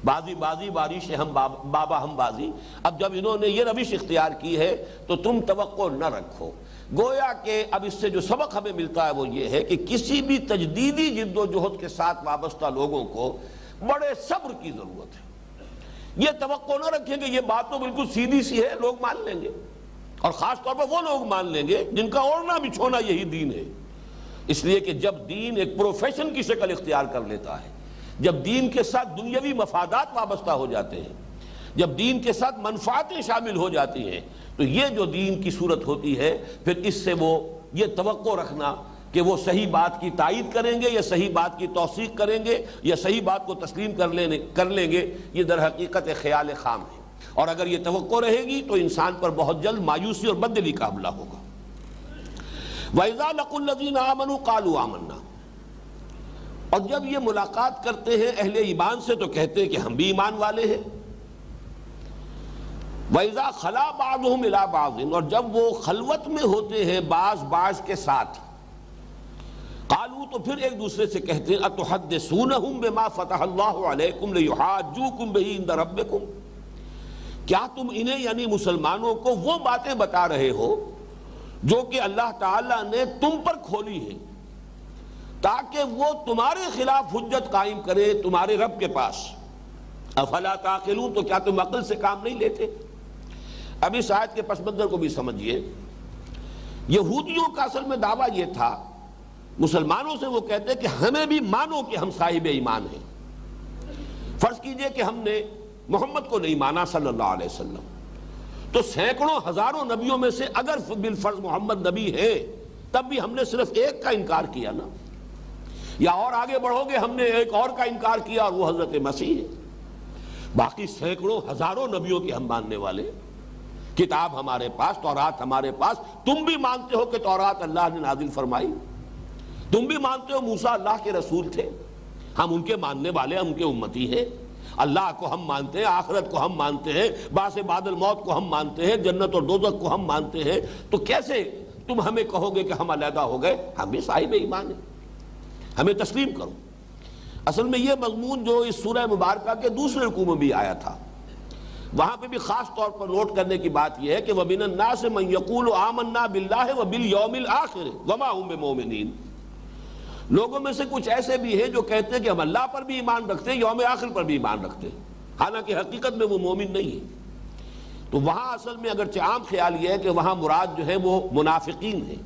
بازی بارش ہم بابا ہم بازی۔ اب جب انہوں نے یہ روش اختیار کی ہے تو تم توقع نہ رکھو۔ گویا کہ اب اس سے جو سبق ہمیں ملتا ہے وہ یہ ہے کہ کسی بھی تجدیدی جد و جہد کے ساتھ وابستہ لوگوں کو بڑے صبر کی ضرورت ہے۔ یہ توقع نہ رکھیں کہ یہ بات تو بالکل سیدھی سی ہے، لوگ مان لیں گے، اور خاص طور پر وہ لوگ مان لیں گے جن کا اوڑھنا بچھونا یہی دین ہے۔ اس لیے کہ جب دین ایک پروفیشن کی شکل اختیار کر لیتا ہے، جب دین کے ساتھ دنیاوی مفادات وابستہ ہو جاتے ہیں، جب دین کے ساتھ منفعتیں شامل ہو جاتی ہیں، تو یہ جو دین کی صورت ہوتی ہے، پھر اس سے وہ یہ توقع رکھنا کہ وہ صحیح بات کی تائید کریں گے یا صحیح بات کی توثیق کریں گے یا صحیح بات کو تسلیم کر لیں گے، یہ در حقیقت ایک خیال خام ہے۔ اور اگر یہ توقع رہے گی تو انسان پر بہت جلد مایوسی اور بددلی کا حملہ ہوگا۔ وَإِذَا لَقُوا الَّذِينَ آمَنُوا قَالُوا آمَنَّا، اور جب یہ ملاقات کرتے ہیں اہل ایمان سے تو کہتے ہیں کہ ہم بھی ایمان والے ہیں۔ وَإِذَا خَلَا بَعْضُهُمْ إِلَىٰ بَعْضٍ، اور جب وہ خلوت میں ہوتے ہیں بعض کے ساتھ، قالوا تو پھر ایک دوسرے سے کہتے ہیں أَتُحَدِّثُونَهُمْ بِمَا فَتَحَ اللَّهُ عَلَيْكُمْ لِيُحَاجُّوكُمْ بِهِ عِندَ رَبِّكُمْ، کیا تم انہیں یعنی مسلمانوں کو وہ باتیں بتا رہے ہو جو کہ اللہ تعالیٰ نے تم پر کھولی ہے تاکہ وہ تمہارے خلاف حجت قائم کرے تمہارے رب کے پاس؟ افلا تعقلون، تو کیا تم عقل سے کام نہیں لیتے؟ اب اس آیت کے پس منظر کو بھی سمجھیے۔ یہودیوں کا اصل میں دعویٰ یہ تھا، مسلمانوں سے وہ کہتے کہ ہمیں بھی مانو کہ ہم صاحب ایمان ہیں۔ فرض کیجئے کہ ہم نے محمد کو نہیں مانا صلی اللہ علیہ وسلم، تو سینکڑوں ہزاروں نبیوں میں سے اگر بالفرض محمد نبی ہے تب بھی ہم نے صرف ایک کا انکار کیا نا، یا اور آگے بڑھو گے ہم نے ایک اور کا انکار کیا اور وہ حضرت مسیح ہے۔ باقی سینکڑوں ہزاروں نبیوں کے ہم ماننے والے، کتاب ہمارے پاس، تورات ہمارے پاس، تم بھی مانتے ہو کہ تورات اللہ نے نازل فرمائی، تم بھی مانتے ہو موسیٰ اللہ کے رسول تھے، ہم ان کے ماننے والے، ہم ان کے امتی ہیں، اللہ کو ہم مانتے ہیں، آخرت کو ہم مانتے ہیں، بعث بعد الموت کو ہم مانتے ہیں، جنت اور دوزخ کو ہم مانتے ہیں، تو کیسے تم ہمیں کہو گے کہ ہم علیحدہ ہو گئے؟ ہم بھی صاحب ایمان ہیں، ہمیں تسلیم کرو۔ اصل میں یہ مضمون جو اس سورہ مبارکہ کے دوسرے رکوع میں بھی آیا تھا، وہاں پہ بھی خاص طور پر نوٹ کرنے کی بات یہ ہے کہ وَمِنَ النَّاسِ مَن يَقُولُ آمَنَّا بِاللَّهِ وَبِالْيَوْمِ الْآخِرِ وَمَا هُم بِمُؤْمِنِينَ، لوگوں میں سے کچھ ایسے بھی ہیں جو کہتے ہیں کہ ہم اللہ پر بھی ایمان رکھتے ہیں، یوم آخر پر بھی ایمان رکھتے ہیں، حالانکہ حقیقت میں وہ مومن نہیں ہے۔ تو وہاں اصل میں اگرچہ عام خیال یہ ہے کہ وہاں مراد جو ہے وہ منافقین ہیں،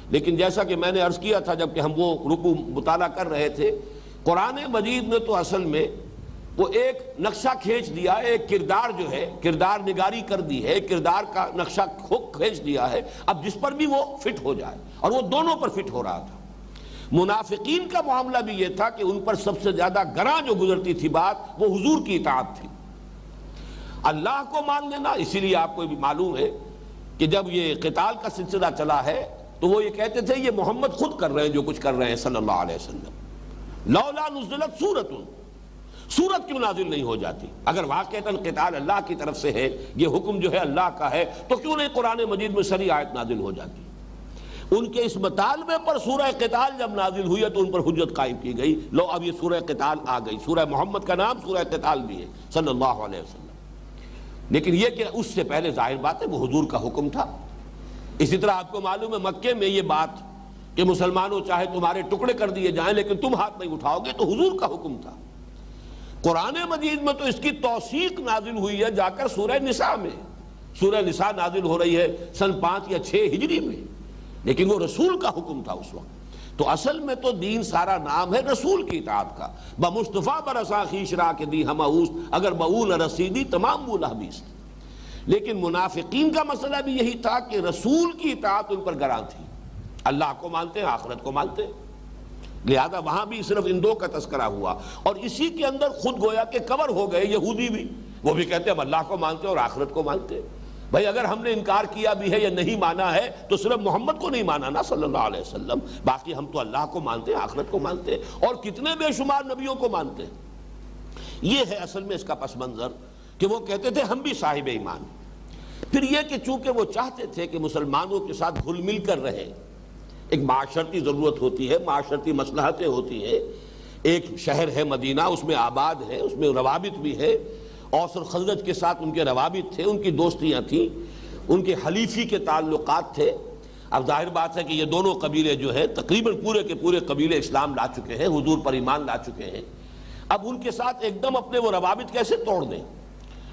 لیکن جیسا کہ میں نے عرض کیا تھا جب کہ ہم وہ رکوع مطالعہ کر رہے تھے، قرآن مجید نے تو اصل میں وہ ایک نقشہ کھینچ دیا ہے، ایک کردار جو ہے کردار نگاری کر دی ہے، کردار کا نقشہ کھینچ دیا ہے، اب جس پر بھی وہ فٹ ہو جائے، اور وہ دونوں پر فٹ ہو رہا تھا۔ منافقین کا معاملہ بھی یہ تھا کہ ان پر سب سے زیادہ گراں جو گزرتی تھی بات وہ حضور کی اطاعت تھی، اللہ کو مان لینا۔ اسی لیے آپ کو بھی معلوم ہے کہ جب یہ قتال کا سلسلہ چلا ہے تو وہ یہ کہتے تھے یہ محمد خود کر رہے ہیں جو کچھ کر رہے ہیں صلی اللہ علیہ وسلم، لولا نزلت سورۃ، سورت کیوں نازل نہیں ہو جاتی؟ اگر واقعتاً قتال اللہ کی طرف سے ہے، یہ حکم جو ہے اللہ کا ہے، تو کیوں نہیں قرآن مجید میں سری آیت نازل ہو جاتی؟ ان کے اس مطالبے پر سورہ قتال جب نازل ہوئی ہے تو ان پر حجت قائم کی گئی، لو اب یہ سورہ قتال آ گئی، سورہ محمد کا نام سورہ قتال بھی ہے صلی اللہ علیہ وسلم۔ لیکن یہ کہ اس سے پہلے ظاہر بات ہے وہ حضور کا حکم تھا۔ اسی طرح آپ کو معلوم ہے مکے میں یہ بات کہ مسلمانوں چاہے تمہارے ٹکڑے کر دیے جائیں لیکن تم ہاتھ نہیں اٹھاؤ گے، تو حضور کا حکم تھا۔ قرآن مجید میں تو اس کی توثیق نازل ہوئی ہے جا کر سورہ نساء میں، سورہ نساء نازل ہو رہی ہے سن 5 یا 6 ہجری میں، لیکن وہ رسول کا حکم تھا اس وقت۔ تو اصل میں تو دین سارا نام ہے رسول کی اطاعت کا، بمصطفیٰ برسا خیش را کے دی ہم اوست، اگر بہو نہ رسیدی تمام بولا بیست۔ لیکن منافقین کا مسئلہ بھی یہی تھا کہ رسول کی اطاعت ان پر گراں تھی، اللہ کو مانتے ہیں آخرت کو مانتے ہیں، لہذا وہاں بھی صرف ان دو کا تذکرہ ہوا، اور اسی کے اندر خود گویا کہ کور ہو گئے یہودی بھی، وہ بھی کہتے ہیں ہم اللہ کو مانتے ہیں اور آخرت کو مانتے ہیں۔ بھائی اگر ہم نے انکار کیا بھی ہے یا نہیں مانا ہے تو صرف محمد کو نہیں مانا نا صلی اللہ علیہ وسلم، باقی ہم تو اللہ کو مانتے ہیں، آخرت کو مانتے ہیں، اور کتنے بے شمار نبیوں کو مانتے ہیں۔ یہ ہے اصل میں اس کا پس منظر کہ وہ کہتے تھے ہم بھی صاحب ایمان۔ پھر یہ کہ چونکہ وہ چاہتے تھے کہ مسلمانوں کے ساتھ گھل مل کر رہے، ایک معاشرتی ضرورت ہوتی ہے، معاشرتی مصلحتیں ہوتی ہیں، ایک شہر ہے مدینہ، اس میں آباد ہے، اس میں روابط بھی ہے، اوس اور خزرج کے ساتھ ان کے روابط تھے، ان کی دوستیاں تھیں، ان کے حلیفی کے تعلقات تھے۔ اب ظاہر بات ہے کہ یہ دونوں قبیلے جو ہے تقریباً پورے کے پورے قبیلے اسلام لا چکے ہیں، حضور پر ایمان لا چکے ہیں، اب ان کے ساتھ ایک دم اپنے وہ روابط کیسے توڑ دیں؟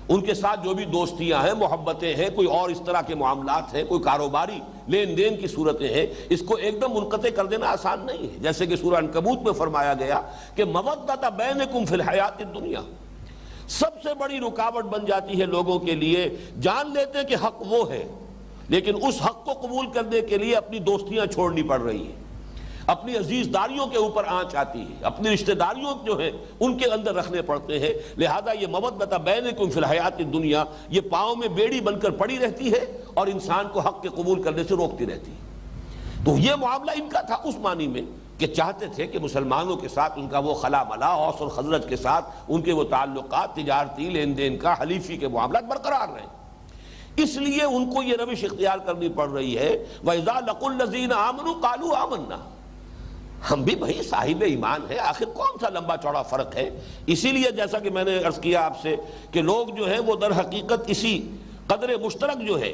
ان کے ساتھ جو بھی دوستیاں ہیں، محبتیں ہیں، کوئی اور اس طرح کے معاملات ہیں، کوئی کاروباری لین دین کی صورتیں ہیں، اس کو ایک دم منقطع کر دینا آسان نہیں ہے۔ جیسے کہ سورہ عنکبوت میں فرمایا گیا کہ مودۃ بینکم فی الحیات الدنیا، سب سے بڑی رکاوٹ بن جاتی ہے لوگوں کے لیے، جان لیتے ہیں کہ حق وہ ہے لیکن اس حق کو قبول کرنے کے لیے اپنی دوستیاں چھوڑنی پڑ رہی ہیں، اپنی عزیز داریوں کے اوپر آنچ آتی ہے، اپنی رشتہ داریوں جو ہیں ان کے اندر رکھنے پڑتے ہیں، لہذا یہ مودۃ بینکم فی الحیات الدنیا یہ پاؤں میں بیڑی بن کر پڑی رہتی ہے اور انسان کو حق کے قبول کرنے سے روکتی رہتی ہے۔ تو یہ معاملہ ان کا تھا اس معنی میں کہ چاہتے تھے کہ مسلمانوں کے ساتھ ان کا وہ خلا ملا، اوس اور خزرج کے ساتھ ان کے وہ تعلقات تجارتی لین دین کا حلیفی کے معاملات برقرار رہیں، اس لیے ان کو یہ روش اختیار کرنی پڑ رہی ہے۔ وَإِذَا لَقُوا الَّذِينَ آمَنُوا قَالُوا آمَنَّا، ہم بھی بھائی صاحب ایمان ہے، آخر کون سا لمبا چوڑا فرق ہے؟ اسی لیے جیسا کہ میں نے عرض کیا آپ سے کہ لوگ جو ہیں وہ در حقیقت اسی قدر مشترک جو ہے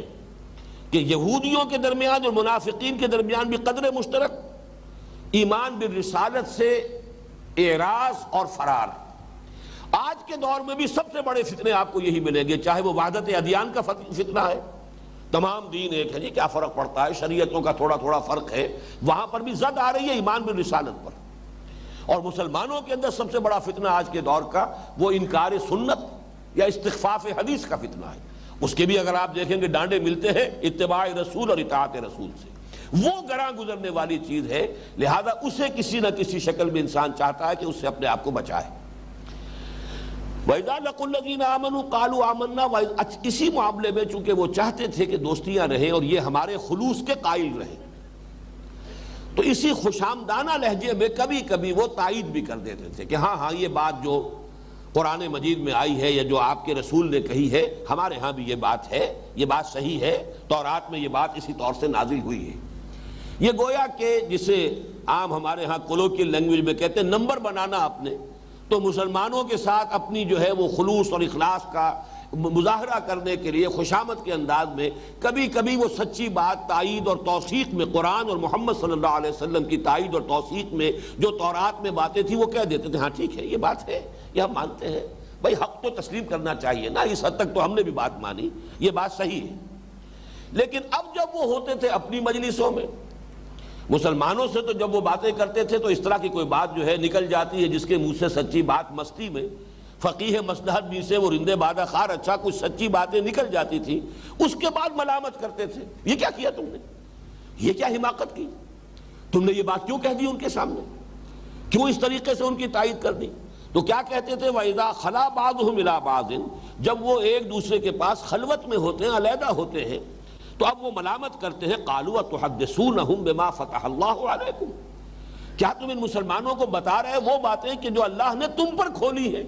کہ یہودیوں کے درمیان اور منافقین کے درمیان بھی قدر مشترک ایمان بالرسالت سے اعراض اور فرار۔ آج کے دور میں بھی سب سے بڑے فتنے آپ کو یہی ملیں گے، چاہے وہ وحدت ادیان کا فتنہ ہے، تمام دین ایک ہے جی کیا فرق پڑتا ہے، شریعتوں کا تھوڑا تھوڑا فرق ہے، وہاں پر بھی زد آ رہی ہے ایمان بالرسالت پر۔ اور مسلمانوں کے اندر سب سے بڑا فتنہ آج کے دور کا وہ انکار سنت یا استخفاف حدیث کا فتنہ ہے، اس کے بھی اگر آپ دیکھیں گے ڈانڈے ملتے ہیں اتباع رسول اور اطاعت رسول سے، وہ گراں گزرنے والی چیز ہے، لہذا اسے کسی نہ کسی شکل میں انسان چاہتا ہے کہ اس سے اپنے آپ کو بچائے۔ وَإِذَا لَقُوا الَّذِينَ آمَنُوا قَالُوا آمَنَّا، اسی معاملے میں چونکہ وہ چاہتے تھے کہ دوستیاں رہیں اور یہ ہمارے خلوص کے قائل رہیں، تو اسی خوشامدانہ لہجے میں کبھی کبھی وہ تائید بھی کر دیتے تھے کہ ہاں ہاں یہ بات جو قرآن مجید میں آئی ہے یا جو آپ کے رسول نے کہی ہے ہمارے ہاں بھی یہ بات ہے، یہ بات صحیح ہے، تورات میں یہ بات اسی طور سے نازل ہوئی ہے۔ یہ گویا کہ جسے عام ہمارے ہاں کولوکیل لینگویج میں کہتے ہیں نمبر بنانا اپنے، تو مسلمانوں کے ساتھ اپنی جو ہے وہ خلوص اور اخلاص کا مظاہرہ کرنے کے لیے خوشامد کے انداز میں کبھی کبھی وہ سچی بات تائید اور توثیق میں، قرآن اور محمد صلی اللہ علیہ وسلم کی تائید اور توثیق میں جو تورات میں باتیں تھیں وہ کہہ دیتے تھے ہاں ٹھیک ہے یہ بات ہے، یہ ہم مانتے ہیں، بھائی حق تو تسلیم کرنا چاہیے نا، اس حد تک تو ہم نے بھی بات مانی، یہ بات صحیح ہے۔ لیکن اب جب وہ ہوتے تھے اپنی مجلسوں میں مسلمانوں سے تو جب وہ باتیں کرتے تھے تو اس طرح کی کوئی بات جو ہے نکل جاتی ہے جس کے منہ سے سچی بات مستی میں فقیہ مصلحت بھی سے وہ رندے بادہ خار اچھا کچھ سچی باتیں نکل جاتی تھی، اس کے بعد ملامت کرتے تھے، یہ کیا کیا تم نے، یہ کیا حماقت کی، تم نے یہ بات کیوں کہہ دی ان کے سامنے، کیوں اس طریقے سے ان کی تائید کر دی؟ تو کیا کہتے تھے وَإِذَا خَلَا بَعْضُهُمْ إِلَىٰ بَعْضٍ، جب وہ ایک دوسرے کے پاس خلوت میں ہوتے ہیں، علیحدہ ہوتے ہیں، تو اب وہ ملامت کرتے ہیں قَالُوا وَتُحَدِّثُونَهُمْ بِمَا فَتَحَ اللَّهُ عَلَيْكُمْ، کیا تم ان مسلمانوں کو بتا رہے وہ باتیں کہ جو اللہ نے تم پر کھولی ہے؟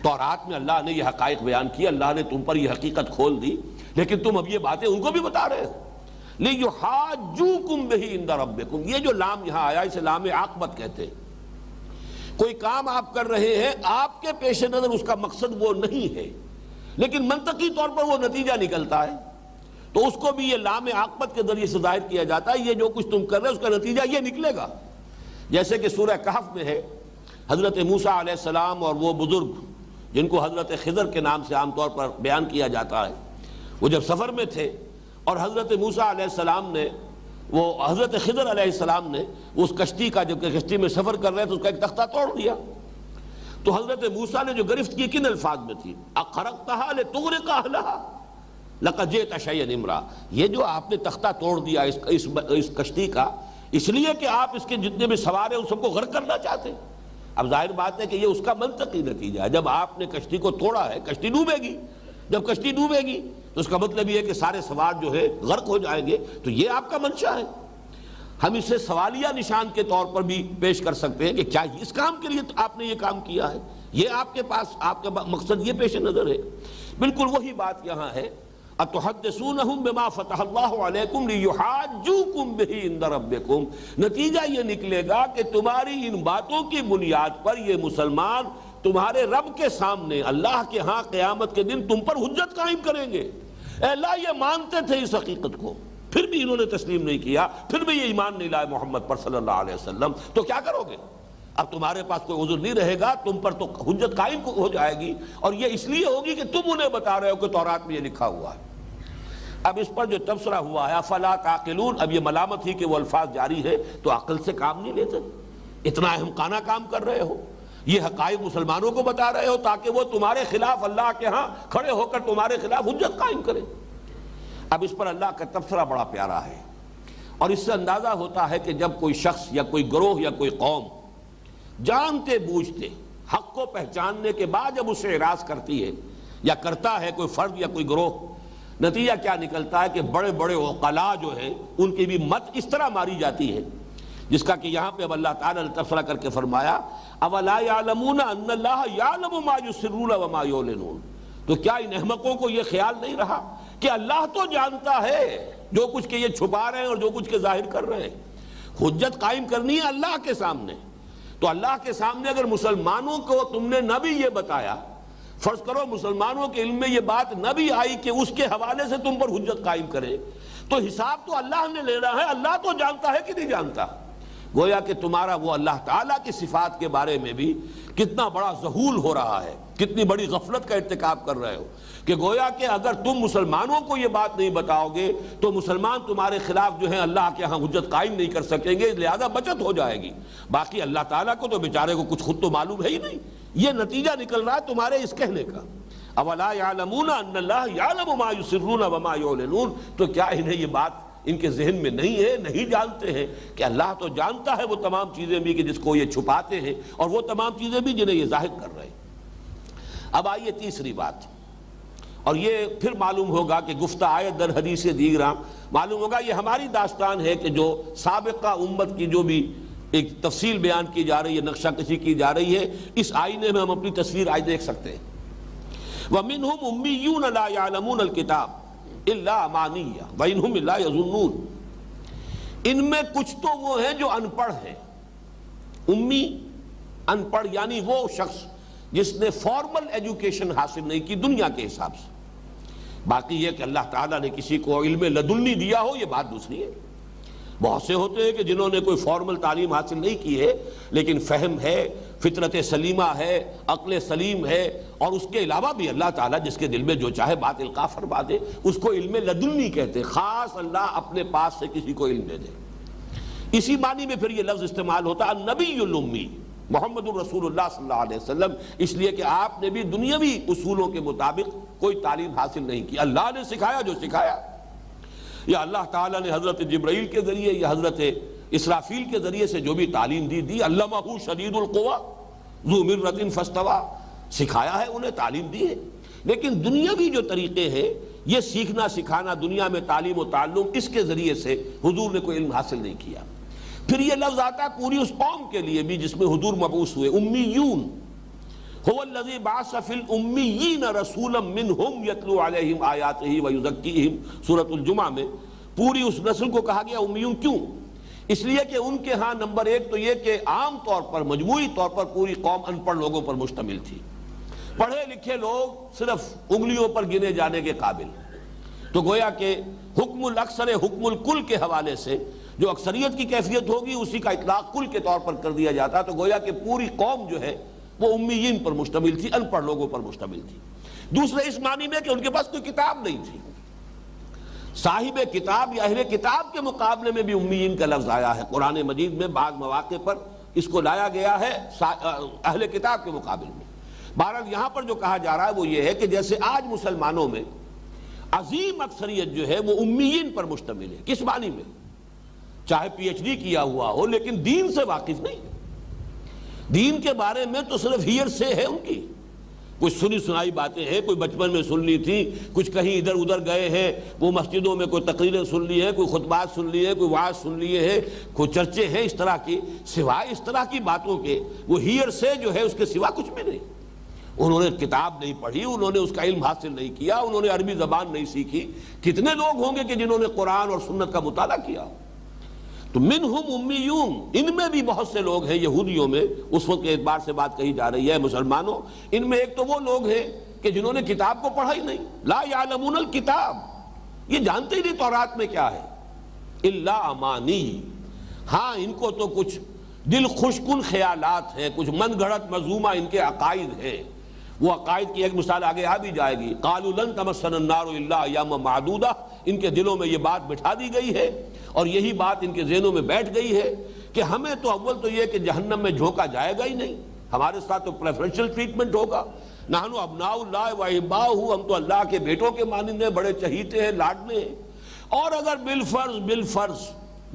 تورات میں اللہ نے یہ حقائق بیان کیا، اللہ نے تم پر یہ حقیقت کھول دی، لیکن تم اب یہ باتیں ان کو بھی بتا رہے ہو۔ لِيُحَاجُّوكُمْ بِهِ عِندَ رَبِّكُمْ، یہ جو لام یہاں آیا اسے لام عاقبت کہتے ہیں۔ کوئی کام آپ کر رہے ہیں، آپ کے پیش نظر اس کا مقصد وہ نہیں ہے، لیکن منطقی طور پر وہ نتیجہ نکلتا ہے، تو اس کو بھی یہ لام عاقبت کے ذریعے سے ظاہر کیا جاتا ہے، یہ جو کچھ تم کر رہے اس کا نتیجہ یہ نکلے گا۔ جیسے کہ سورہ کہف میں ہے، حضرت موسیٰ علیہ السلام اور وہ بزرگ جن کو حضرت خضر کے نام سے عام طور پر بیان کیا جاتا ہے، وہ جب سفر میں تھے اور حضرت موسیٰ علیہ السلام نے وہ حضرت خضر علیہ السلام نے اس کشتی کا، جب کہ کشتی میں سفر کر رہے تھے، اس کا ایک تختہ توڑ دیا، تو حضرت موسیٰ نے جو گرفت کی کن الفاظ میں تھی؟ اخرقتها لتغرق اهلها لقد جئت شيئا امرا، یہ جو آپ نے تختہ توڑ دیا اس کشتی کا، اس لیے کہ آپ اس کے جتنے بھی سوار ہیں ان سب کو غرق کرنا چاہتے ہیں۔ اب ظاہر بات ہے کہ یہ اس کا منطقی نتیجہ ہے، جب آپ نے کشتی کو توڑا ہے کشتی ڈوبے گی، جب کشتی ڈوبے گی تو اس کا مطلب یہ ہے کہ سارے سوار جو ہے غرق ہو جائیں گے، تو یہ آپ کا منشا ہے۔ ہم اسے سوالیہ نشان کے طور پر بھی پیش کر سکتے ہیں کہ کیا اس کام کے لیے آپ نے یہ کام کیا ہے، یہ آپ کے پاس آپ کا مقصد یہ پیش نظر ہے؟ بالکل وہی بات یہاں ہے، اتحدثونہم بما فتح اللہ علیکم لیحاجوکم بہ عند ربکم، نتیجہ یہ نکلے گا کہ تمہاری ان باتوں کی بنیاد پر یہ مسلمان تمہارے رب کے سامنے اللہ کے ہاں قیامت کے دن تم پر حجت قائم کریں گے۔ اے اللہ، یہ مانتے تھے اس حقیقت کو، پھر بھی انہوں نے تسلیم نہیں کیا، پھر بھی یہ ایمان نہیں لائے محمد پر صلی اللہ علیہ وسلم، تو کیا کرو گے؟ اب تمہارے پاس کوئی عذر نہیں رہے گا، تم پر تو حجت قائم ہو جائے گی، اور یہ اس لیے ہوگی کہ تم انہیں بتا رہے ہو کہ تورات میں یہ لکھا ہوا ہے۔ اب اس پر جو تبصرہ ہوا ہے افلا تعقلون، اب یہ ملامت ہی کہ وہ الفاظ جاری ہے تو عقل سے کام نہیں لیتے، اتنا احمقانہ کام کر رہے ہو، یہ حقائق مسلمانوں کو بتا رہے ہو تاکہ وہ تمہارے خلاف اللہ کے ہاں کھڑے ہو کر تمہارے خلاف حجت قائم کرے۔ اب اس پر اللہ کا تبصرہ بڑا پیارا ہے، اور اس سے اندازہ ہوتا ہے کہ جب کوئی شخص یا کوئی گروہ یا کوئی قوم جانتے بوجھتے حق کو پہچاننے کے بعد جب اسے اعراض کرتی ہے یا کرتا ہے کوئی فرد یا کوئی گروہ، نتیجہ کیا نکلتا ہے کہ بڑے بڑے عقلاء جو ہیں ان کی بھی مت اس طرح ماری جاتی ہے، جس کا کہ یہاں پہ اب اللہ تعالیٰ نے تبصرہ کر کے فرمایا اولا یعلمون ان اللہ یعلم ما یسرون وما یعلنون، تو کیا ان احمقوں کو یہ خیال نہیں رہا کہ اللہ تو جانتا ہے جو کچھ کہ یہ چھپا رہے ہیں اور جو کچھ کہ ظاہر کر رہے ہیں۔ حجت قائم کرنی ہے اللہ کے سامنے، تو اللہ کے سامنے اگر مسلمانوں کو تم نے نہ بھی یہ بتایا، فرض کرو مسلمانوں کے علم میں یہ بات نہ بھی آئی کہ اس کے حوالے سے تم پر حجت قائم کرے، تو حساب تو اللہ نے لینا ہے، اللہ تو جانتا ہے کہ نہیں جانتا۔ گویا کہ تمہارا وہ اللہ تعالیٰ کی صفات کے بارے میں بھی کتنا بڑا ذہول ہو رہا ہے، کتنی بڑی غفلت کا ارتکاب کر رہے ہو، کہ گویا کہ اگر تم مسلمانوں کو یہ بات نہیں بتاؤ گے تو مسلمان تمہارے خلاف جو ہے اللہ کے ہاں حجت قائم نہیں کر سکیں گے، لہذا بچت ہو جائے گی۔ باقی اللہ تعالیٰ کو تو بیچارے کو کچھ خود تو معلوم ہے ہی نہیں، یہ نتیجہ نکل رہا ہے تمہارے اس کہنے کا اولا یعلمون ان اللہ یعلم ما یسرون وما یعلنون، تو کیا انہیں یہ بات ان کے ذہن میں نہیں ہے، نہیں جانتے ہیں کہ اللہ تو جانتا ہے وہ تمام چیزیں بھی کہ جس کو یہ چھپاتے ہیں، اور وہ تمام چیزیں بھی جنہیں یہ ظاہر کر رہے ہیں۔ اب آئیے تیسری بات، اور یہ پھر معلوم ہوگا کہ گفتہ آیت در حدیث دیگراں معلوم ہوگا یہ ہماری داستان ہے کہ جو سابقہ امت کی جو بھی ایک تفصیل بیان کی جا رہی ہے، نقشہ کشی کی جا رہی ہے، اس آئینے میں ہم اپنی تصویر آج دیکھ سکتے ہیں۔ وَمِنْهُمْ أُمِّيُّونَ لَا يَعْلَمُونَ الْكِتَابَ إِلَّا أَمَانِيَّ وَإِنْهُمْ إِلَّا يَظُنُّونَ، ان میں کچھ تو وہ ہیں جو ان پڑھ ہیں، امی ان پڑھ یعنی وہ شخص جس نے فارمل ایجوکیشن حاصل نہیں کی دنیا کے حساب سے، باقی یہ کہ اللہ تعالیٰ نے کسی کو علم لدنی دیا ہو یہ بات دوسری ہے۔ بہت سے ہوتے ہیں کہ جنہوں نے کوئی فارمل تعلیم حاصل نہیں کی ہے لیکن فہم ہے، فطرت سلیمہ ہے، عقل سلیم ہے، اور اس کے علاوہ بھی اللہ تعالیٰ جس کے دل میں جو چاہے بات القاء فرما دے، اس کو علم لدنی کہتے ہیں، خاص اللہ اپنے پاس سے کسی کو علم دے دے۔ اسی معنی میں پھر یہ لفظ استعمال ہوتا ہے النبی الامی محمد الرسول اللہ صلی اللہ علیہ وسلم، اس لیے کہ آپ نے بھی دنیاوی اصولوں کے مطابق کوئی تعلیم حاصل نہیں کی، اللہ نے سکھایا جو سکھایا، یا اللہ تعالیٰ نے حضرت جبرائیل کے ذریعے یا حضرت اسرافیل کے ذریعے سے جو بھی تعلیم دی علمہ شدید القویٰ ذو مرۃ فاستویٰ، سکھایا ہے انہیں، تعلیم دی ہے۔ لیکن دنیاوی جو طریقے ہیں یہ سیکھنا سکھانا، دنیا میں تعلیم و تعلم، اس کے ذریعے سے حضور نے کوئی علم حاصل نہیں کیا۔ پھر یہ لفظ آتا ہے پوری اس قوم کے لیے بھی جس میں حضور مبعوث ہوئے، امیون، هو الذی بعث فی الامیین رسولا منہم یتلو علیہم آیاتہ ویزکیہم، سورۃ الجمعہ میں پوری اس نسل کو کہا گیا امیون۔ کیوں؟ اس لیے کہ ان کے ہاں نمبر ایک تو یہ کہ عام طور پر مجموعی طور پر پوری قوم ان پڑھ لوگوں پر مشتمل تھی، پڑھے لکھے لوگ صرف انگلیوں پر گنے جانے کے قابل، تو گویا کہ حکم الاکثر حکم الکل کے حوالے سے جو اکثریت کی کیفیت ہوگی اسی کا اطلاق کل کے طور پر کر دیا جاتا، تو گویا کہ پوری قوم جو ہے وہ امیین پر مشتمل تھی، ان پڑھ لوگوں پر مشتمل تھی۔ دوسرے اس معنی میں کہ ان کے پاس کوئی کتاب نہیں تھی، صاحب کتاب یا اہل کتاب کے مقابلے میں بھی امیین کا لفظ آیا ہے قرآن مجید میں، بعض مواقع پر اس کو لایا گیا ہے اہل کتاب کے مقابل میں۔ بہرحال یہاں پر جو کہا جا رہا ہے وہ یہ ہے کہ جیسے آج مسلمانوں میں عظیم اکثریت جو ہے وہ امیین پر مشتمل ہے، کس معنی میں؟ چاہے پی ایچ ڈی کیا ہوا ہو لیکن دین سے واقف نہیں، دین کے بارے میں تو صرف ہیر سے ہے ان کی، کچھ سنی سنائی باتیں ہیں، کوئی بچپن میں سن لی تھی، کچھ کہیں ادھر ادھر گئے ہیں، وہ مسجدوں میں کوئی تقریریں سن لی ہیں، کوئی خطبات سن لی ہیں، کوئی وعظ سن لیے ہیں، کوئی چرچے ہیں اس طرح کی، سوائے اس طرح کی باتوں کے وہ ہیر سے جو ہے اس کے سوا کچھ بھی نہیں۔ انہوں نے کتاب نہیں پڑھی، انہوں نے اس کا علم حاصل نہیں کیا، انہوں نے عربی زبان نہیں سیکھی۔ کتنے لوگ ہوں گے کہ جنہوں نے قرآن اور سنت کا مطالعہ کیا؟ تو منہم امیون، ان میں بھی بہت سے لوگ ہیں، یہودیوں میں اس وقت کے اعتبار سے بات کہی جا رہی ہے، مسلمانوں، ان میں ایک تو وہ لوگ ہیں کہ جنہوں نے کتاب کو پڑھا ہی نہیں، لا یعلمون الکتاب، یہ جانتے ہی نہیں تورات میں کیا ہے، الا امانی، ہاں ان کو تو کچھ دل خوش کن خیالات ہیں، کچھ من گھڑت مذمومہ ان کے عقائد ہیں۔ وہ عقائد کی ایک مثال آگے آ بھی جائے گی، قالوا لن تمسنا النار الا ایاما معدودہ، ان کے دلوں میں یہ بات بٹھا دی گئی ہے اور یہی بات ان کے ذہنوں میں بیٹھ گئی ہے کہ ہمیں تو اول تو یہ کہ جہنم میں جھونکا جائے گا ہی نہیں، ہمارے ساتھ تو پریفرنشل ٹریٹمنٹ ہوگا، نحن ابناء اللہ و احباؤہ، ہم تو اللہ کے بیٹوں کے مانند ہیں، بڑے چہیتے ہیں، لاڈلے ہیں، اور اگر بالفرض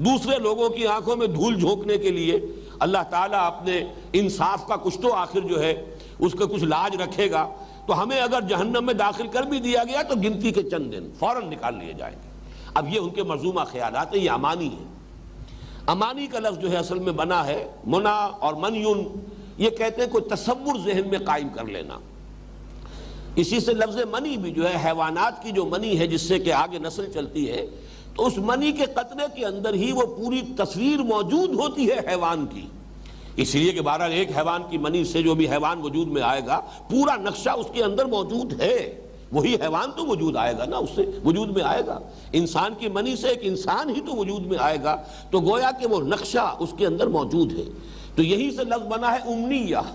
دوسرے لوگوں کی آنکھوں میں دھول جھونکنے کے لیے اللہ تعالیٰ اپنے انصاف کا کچھ تو آخر جو ہے اس کا کچھ لاج رکھے گا، تو ہمیں اگر جہنم میں داخل کر بھی دیا گیا تو گنتی کے چند دن فوراً نکال لیے جائیں گے۔ اب یہ ان کے مرزومہ خیالات ہیں، یہ امانی ہے۔ امانی کا لفظ جو ہے اصل میں بنا ہے منا اور منیون، یہ کہتے ہیں کوئی تصور ذہن میں قائم کر لینا، اسی سے لفظ منی بھی جو ہے حیوانات کی جو منی ہے جس سے کہ آگے نسل چلتی ہے، تو اس منی کے قطرے کے اندر ہی وہ پوری تصویر موجود ہوتی ہے حیوان کی، اس لیے کہ بہرحال ایک حیوان کی منی سے جو بھی حیوان وجود میں آئے گا پورا نقشہ اس کے اندر موجود ہے، وہی حیوان تو وجود آئے گا نا، اس سے وجود میں آئے گا، انسان کی منی سے ایک انسان ہی تو وجود میں آئے گا، تو گویا کہ وہ نقشہ اس کے اندر موجود ہے۔ تو یہی سے لفظ بنا ہے امنیہ،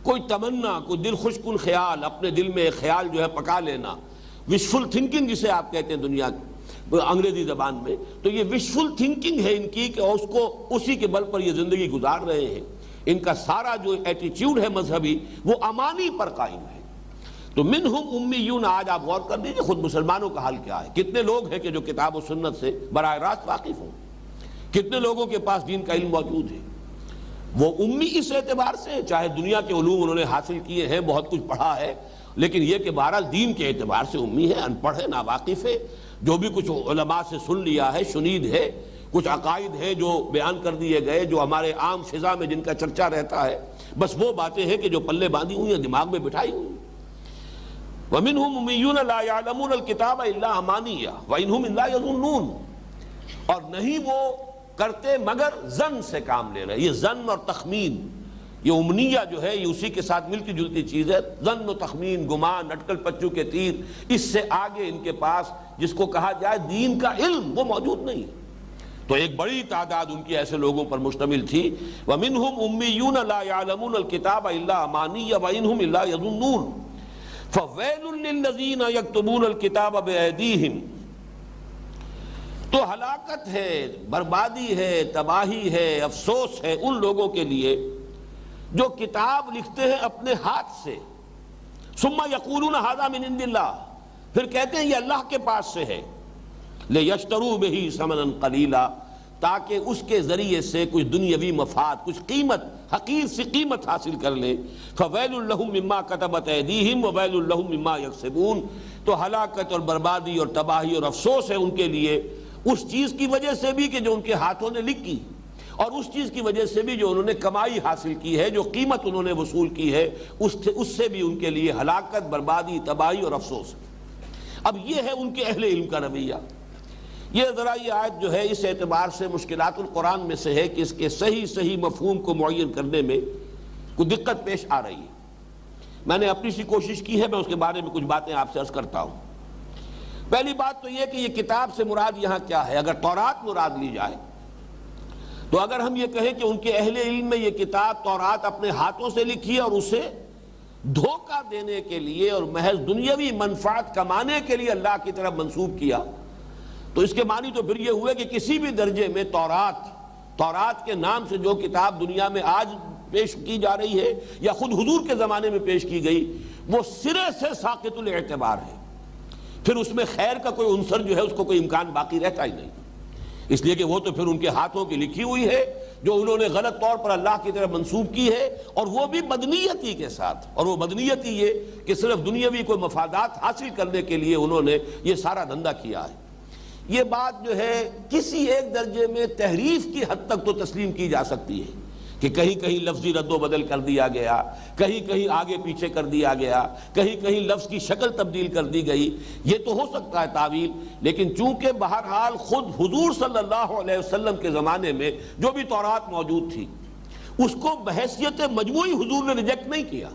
کوئی تمنا، کوئی دل خوش کن خیال، اپنے دل میں ایک خیال جو ہے پکا لینا، وشفل تھنکنگ جسے آپ کہتے ہیں دنیا انگریزی زبان میں، تو یہ وشفل تھنکنگ ہے ان کی کہ اس کو اسی کے بل پر یہ زندگی گزار رہے ہیں، ان کا سارا جو ایٹیچیوڈ ہے مذہبی وہ امانی پر قائم ہے۔ تو منہم امیون، آج آپ غور کر دیجئے خود مسلمانوں کا حال کیا ہے، کتنے لوگ ہیں کہ جو کتاب و سنت سے براہ راست واقف ہوں، کتنے لوگوں کے پاس دین کا علم موجود ہے، وہ امی اس اعتبار سے، چاہے دنیا کے علوم انہوں نے حاصل کیے ہیں، بہت کچھ پڑھا ہے، لیکن یہ کہ بہرحال دین کے اعتبار سے امی ہے، ان پڑھ ہے، ناواقف ہے، جو بھی کچھ علماء سے سن لیا ہے، شنید ہے، کچھ عقائد ہیں جو بیان کر دیے گئے، جو ہمارے عام فضا میں جن کا چرچا رہتا ہے، بس وہ باتیں ہیں کہ جو پلے باندھی ہوئی ہیں، دماغ میں بٹھائی ہوئی۔ وَمِنْهُمْ أُمِّيُّونَ لَا يَعْلَمُونَ الْكِتَابَ إِلَّا أَمَانِيَّ وَإِنْهُمْ إِلَّا يَظُنُّونَ، اور نہیں وہ کرتے مگر ظن سے کام لے رہے۔ یہ ظن اور تخمین، یہ امنیہ جو ہے یہ اسی کے ساتھ ملتی جلتی چیز ہے، ظن و تخمین، گمان، اٹکل پچو کے تیر، اس سے آگے ان کے پاس جس کو کہا جائے دین کا علم وہ موجود نہیں ہے۔ تو ایک بڑی تعداد ان کی ایسے لوگوں پر مشتمل تھی۔ وَمِنْهُمْ أُمِّيُّونَ لَا يَعْلَمُونَ الْكِتَابَ إِلَّا أَمَانِيَّ وَإِنْهُمْ إِلَّا يَظُنُّونَ فَوَيْلٌ لِّلَّذِينَ يَكْتُبُونَ الْكِتَابَ بِأَيْدِيهِمْ، تو ہلاکت ہے، بربادی ہے، تباہی ہے، افسوس ہے ان لوگوں کے لیے جو کتاب لکھتے ہیں اپنے ہاتھ سے، ثم یقولون ھذا من عند اللہ، پھر کہتے ہیں یہ اللہ کے پاس سے ہے، لیشتروا بہ ثمنا قلیلا، تاکہ اس کے ذریعے سے کچھ دنیاوی مفاد، کچھ قیمت، حقیر سی قیمت حاصل کر لیں۔ فویل لہم مما کتبت ایدیہم وویل لہم مما یکسبون، تو ہلاکت اور بربادی اور تباہی اور افسوس ہے ان کے لیے اس چیز کی وجہ سے بھی کہ جو ان کے ہاتھوں نے لکھی، اور اس چیز کی وجہ سے بھی جو انہوں نے کمائی حاصل کی ہے، جو قیمت انہوں نے وصول کی ہے، اس سے بھی ان کے لیے ہلاکت، بربادی، تباہی اور افسوس۔ اب یہ ہے ان کے اہل علم کا رویہ۔ یہ ذرا یہ آیت جو ہے اس اعتبار سے مشکلات القرآن میں سے ہے کہ اس کے صحیح مفہوم کو معین کرنے میں کوئی دقت پیش آ رہی ہے۔ میں نے اپنی سی کوشش کی ہے، میں اس کے بارے میں کچھ باتیں آپ سے عرض کرتا ہوں۔ پہلی بات تو یہ کہ یہ کتاب سے مراد یہاں کیا ہے؟ اگر تورات مراد لی جائے تو اگر ہم یہ کہیں کہ ان کے اہل علم میں یہ کتاب تورات اپنے ہاتھوں سے لکھی اور اسے دھوکہ دینے کے لیے اور محض دنیاوی منفعت کمانے کے لیے اللہ کی طرف منسوب کیا، تو اس کے معنی تو پھر یہ ہوئے کہ کسی بھی درجے میں تورات کے نام سے جو کتاب دنیا میں آج پیش کی جا رہی ہے یا خود حضور کے زمانے میں پیش کی گئی، وہ سرے سے ساقط الاعتبار ہے، پھر اس میں خیر کا کوئی عنصر جو ہے اس کو کوئی امکان باقی رہتا ہی نہیں، اس لیے کہ وہ تو پھر ان کے ہاتھوں کی لکھی ہوئی ہے جو انہوں نے غلط طور پر اللہ کی طرف منسوب کی ہے، اور وہ بھی بدنیتی کے ساتھ، اور وہ بدنیتی یہ کہ صرف دنیاوی کوئی مفادات حاصل کرنے کے لیے انہوں نے یہ سارا دھندا کیا ہے۔ یہ بات جو ہے کسی ایک درجے میں تحریف کی حد تک تو تسلیم کی جا سکتی ہے کہ کہیں کہیں لفظی رد و بدل کر دیا گیا، کہیں کہیں آگے پیچھے کر دیا گیا، کہیں کہیں لفظ کی شکل تبدیل کر دی گئی، یہ تو ہو سکتا ہے تعویل، لیکن چونکہ بہرحال خود حضور صلی اللہ علیہ وسلم کے زمانے میں جو بھی تورات موجود تھی اس کو بحیثیت مجموعی حضور نے ریجیکٹ نہیں کیا،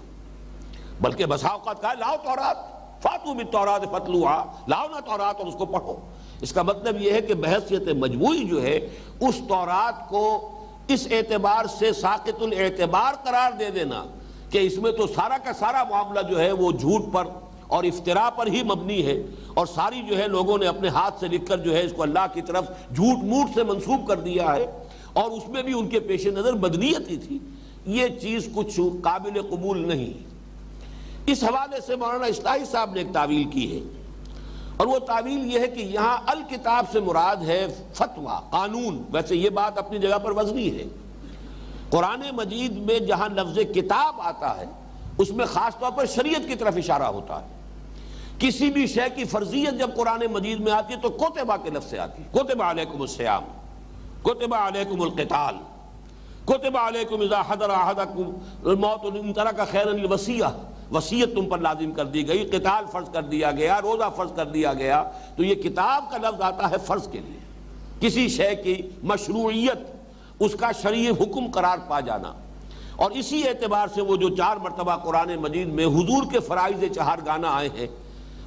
بلکہ بسا اوقات کہا لاؤ تورات، فاتو بالتورات فتلوہا، لاؤ نا تورات اور اس کو پڑھو۔ اس کا مطلب یہ ہے کہ بحیثیت مجموعی جو ہے اس تورات کو اس اعتبار سے ساقط الاعتبار قرار دے دینا کہ اس میں تو سارا کا سارا معاملہ جو ہے وہ جھوٹ پر اور افتراء پر ہی مبنی ہے، اور ساری جو ہے لوگوں نے اپنے ہاتھ سے لکھ کر جو ہے اس کو اللہ کی طرف جھوٹ موٹ سے منسوب کر دیا ہے، اور اس میں بھی ان کے پیش نظر بدنیتی تھی، یہ چیز کچھ قابل قبول نہیں۔ اس حوالے سے مولانا اصلاحی صاحب نے ایک تعویل کی ہے، اور وہ تعویل یہ ہے کہ یہاں الکتاب سے مراد ہے فتویٰ، قانون۔ ویسے یہ بات اپنی جگہ پر وزنی ہے، قرآن مجید میں جہاں لفظ کتاب آتا ہے اس میں خاص طور پر شریعت کی طرف اشارہ ہوتا ہے۔ کسی بھی شے کی فرضیت جب قرآن مجید میں آتی ہے تو کتبہ کے لفظ سے آتی ہے، کتب علیکم الصیام، کتب علیکم القتال، کتب علیکم اذا حضر احدکم الموت ان ترک خیرا الوصیہ، وصیت تم پر لازم کر دی گئی، قتال فرض کر دیا گیا، روزہ فرض کر دیا گیا، تو یہ کتاب کا لفظ آتا ہے فرض کے لیے، کسی شے کی مشروعیت، اس کا شرعی حکم قرار پا جانا، اور اسی اعتبار سے وہ جو 4 مرتبہ قرآن مجید میں حضور کے فرائض چہارگانہ آئے ہیں،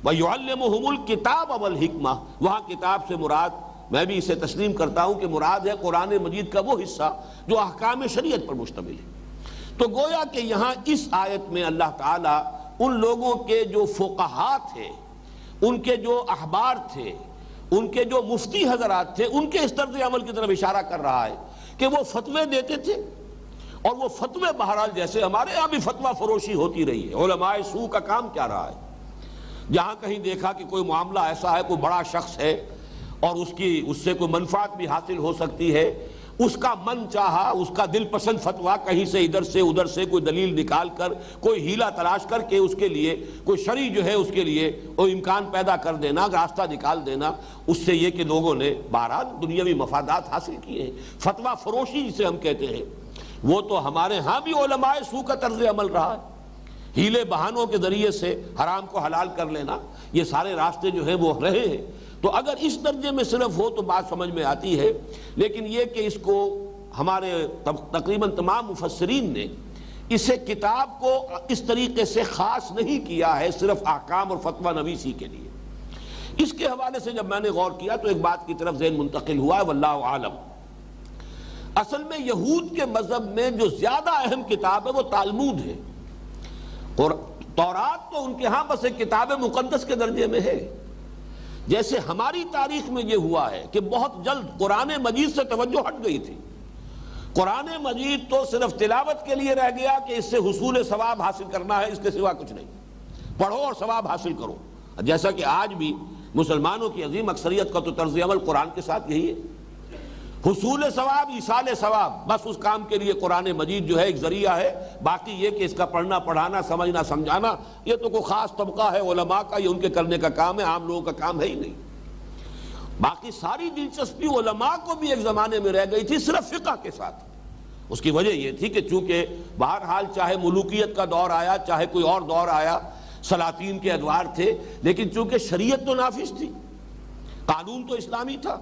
وَيُعَلِّمُهُمُ الْكِتَابَ وَالْحِکْمَةَ، وہاں کتاب سے مراد، میں بھی اسے تسلیم کرتا ہوں کہ مراد ہے قرآن مجید کا وہ حصہ جو احکام شریعت پر مشتمل ہے۔ تو گویا کہ یہاں اس آیت میں اللہ تعالیٰ ان لوگوں کے جو فقہاء تھے، ان کے جو احبار تھے، ان کے جو مفتی حضرات تھے، ان کے اس طرز عمل کی طرف اشارہ کر رہا ہے کہ وہ فتوے دیتے تھے، اور وہ فتوے بہرحال جیسے ہمارے یہاں بھی فتویٰ فروشی ہوتی رہی ہے، علماء سو کا کام کیا رہا ہے، جہاں کہیں دیکھا کہ کوئی معاملہ ایسا ہے، کوئی بڑا شخص ہے اور اس سے کوئی منفعت بھی حاصل ہو سکتی ہے، اس کا من چاہا، اس کا دل پسند فتویٰ کہیں سے ادھر سے ادھر سے کوئی دلیل نکال کر، کوئی ہیلہ تلاش کر کے اس کے لیے کوئی شرعی جو ہے اس کے لیے وہ امکان پیدا کر دینا، راستہ نکال دینا، اس سے یہ کہ لوگوں نے بہرحال دنیاوی مفادات حاصل کیے ہیں۔ فتویٰ فروشی جسے ہم کہتے ہیں، وہ تو ہمارے ہاں بھی علماء سو کا طرز عمل رہا ہے، ہیلے بہانوں کے ذریعے سے حرام کو حلال کر لینا، یہ سارے راستے جو ہیں وہ رہے ہیں۔ تو اگر اس درجے میں صرف ہو تو بات سمجھ میں آتی ہے، لیکن یہ کہ اس کو ہمارے تقریباً تمام مفسرین نے اسے کتاب کو اس طریقے سے خاص نہیں کیا ہے صرف احکام اور فتویٰ نویسی کے لیے۔ اس کے حوالے سے جب میں نے غور کیا تو ایک بات کی طرف ذہن منتقل ہوا ہے، واللہ عالم۔ اصل میں یہود کے مذہب میں جو زیادہ اہم کتاب ہے وہ تالمود ہے، اور تورات تو ان کے ہاں بس ایک کتاب مقدس کے درجے میں ہے۔ جیسے ہماری تاریخ میں یہ ہوا ہے کہ بہت جلد قرآن مجید سے توجہ ہٹ گئی تھی. قرآن مجید تو صرف تلاوت کے لیے رہ گیا کہ اس سے حصول ثواب حاصل کرنا ہے، اس کے سوا کچھ نہیں، پڑھو اور ثواب حاصل کرو. جیسا کہ آج بھی مسلمانوں کی عظیم اکثریت کا تو طرز عمل قرآن کے ساتھ یہی ہے، حصول ثواب، ایصال ثواب، بس اس کام کے لیے قرآن مجید جو ہے ایک ذریعہ ہے. باقی یہ کہ اس کا پڑھنا پڑھانا سمجھنا سمجھانا یہ تو کوئی خاص طبقہ ہے علماء کا، یہ ان کے کرنے کا کام ہے، عام لوگوں کا کام ہے ہی نہیں. باقی ساری دلچسپی علماء کو بھی ایک زمانے میں رہ گئی تھی صرف فقہ کے ساتھ. اس کی وجہ یہ تھی کہ چونکہ بہرحال چاہے ملوکیت کا دور آیا چاہے کوئی اور دور آیا، سلاطین کے ادوار تھے، لیکن چونکہ شریعت تو نافذ تھی، قانون تو اسلامی تھا،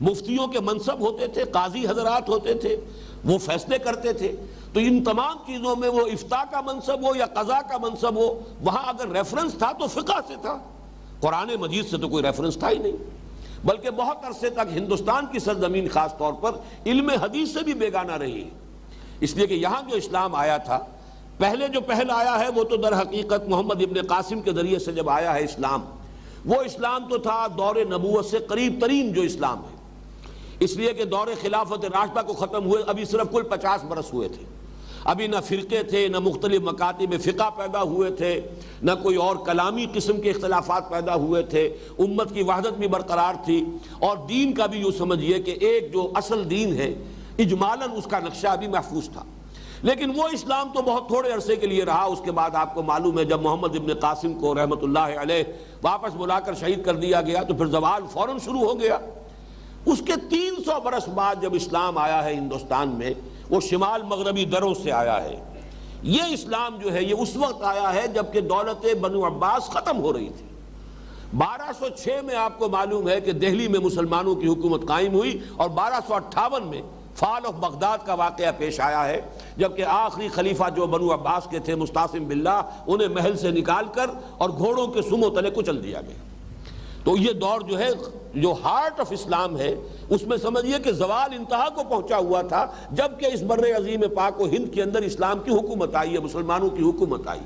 مفتیوں کے منصب ہوتے تھے، قاضی حضرات ہوتے تھے، وہ فیصلے کرتے تھے. تو ان تمام چیزوں میں وہ افتاء کا منصب ہو یا قضاء کا منصب ہو، وہاں اگر ریفرنس تھا تو فقہ سے تھا، قرآن مجید سے تو کوئی ریفرنس تھا ہی نہیں. بلکہ بہت عرصے تک ہندوستان کی سرزمین خاص طور پر علم حدیث سے بھی بیگانہ رہی ہے. اس لیے کہ یہاں جو اسلام آیا تھا، پہلے جو پہل آیا ہے وہ تو در حقیقت محمد ابن قاسم کے ذریعے سے جب آیا ہے اسلام، وہ اسلام تو تھا دور نبوت سے قریب ترین جو اسلام ہے. اس لیے کہ دور خلافت راشدہ کو ختم ہوئے ابھی صرف کل 50 برس ہوئے تھے. ابھی نہ فرقے تھے، نہ مختلف مکاتب فقہ پیدا ہوئے تھے، نہ کوئی اور کلامی قسم کے اختلافات پیدا ہوئے تھے. امت کی وحدت بھی برقرار تھی، اور دین کا بھی یوں سمجھیے کہ ایک جو اصل دین ہے اجمالاً اس کا نقشہ بھی محفوظ تھا. لیکن وہ اسلام تو بہت تھوڑے عرصے کے لیے رہا. اس کے بعد آپ کو معلوم ہے جب محمد ابن قاسم کو رحمت اللہ علیہ واپس بلا کر شہید کر دیا گیا تو پھر زوال فوراً شروع ہو گیا. اس کے 300 برس بعد جب اسلام آیا ہے ہندوستان میں، وہ شمال مغربی دروں سے آیا ہے. یہ اسلام جو ہے یہ اس وقت آیا ہے جبکہ دولت بنو عباس ختم ہو رہی تھی. 1206 میں آپ کو معلوم ہے کہ دہلی میں مسلمانوں کی حکومت قائم ہوئی، اور 1258 میں فال آف بغداد کا واقعہ پیش آیا ہے، جبکہ آخری خلیفہ جو بنو عباس کے تھے مستعصم باللہ، انہیں محل سے نکال کر اور گھوڑوں کے سموں تلے کچل دیا گیا. تو یہ دور جو ہے جو ہارٹ آف اسلام ہے، اس میں سمجھیے کہ زوال انتہا کو پہنچا ہوا تھا جبکہ اس بر عظیم پاک و ہند کے اندر اسلام کی حکومت آئی ہے، مسلمانوں کی حکومت آئی.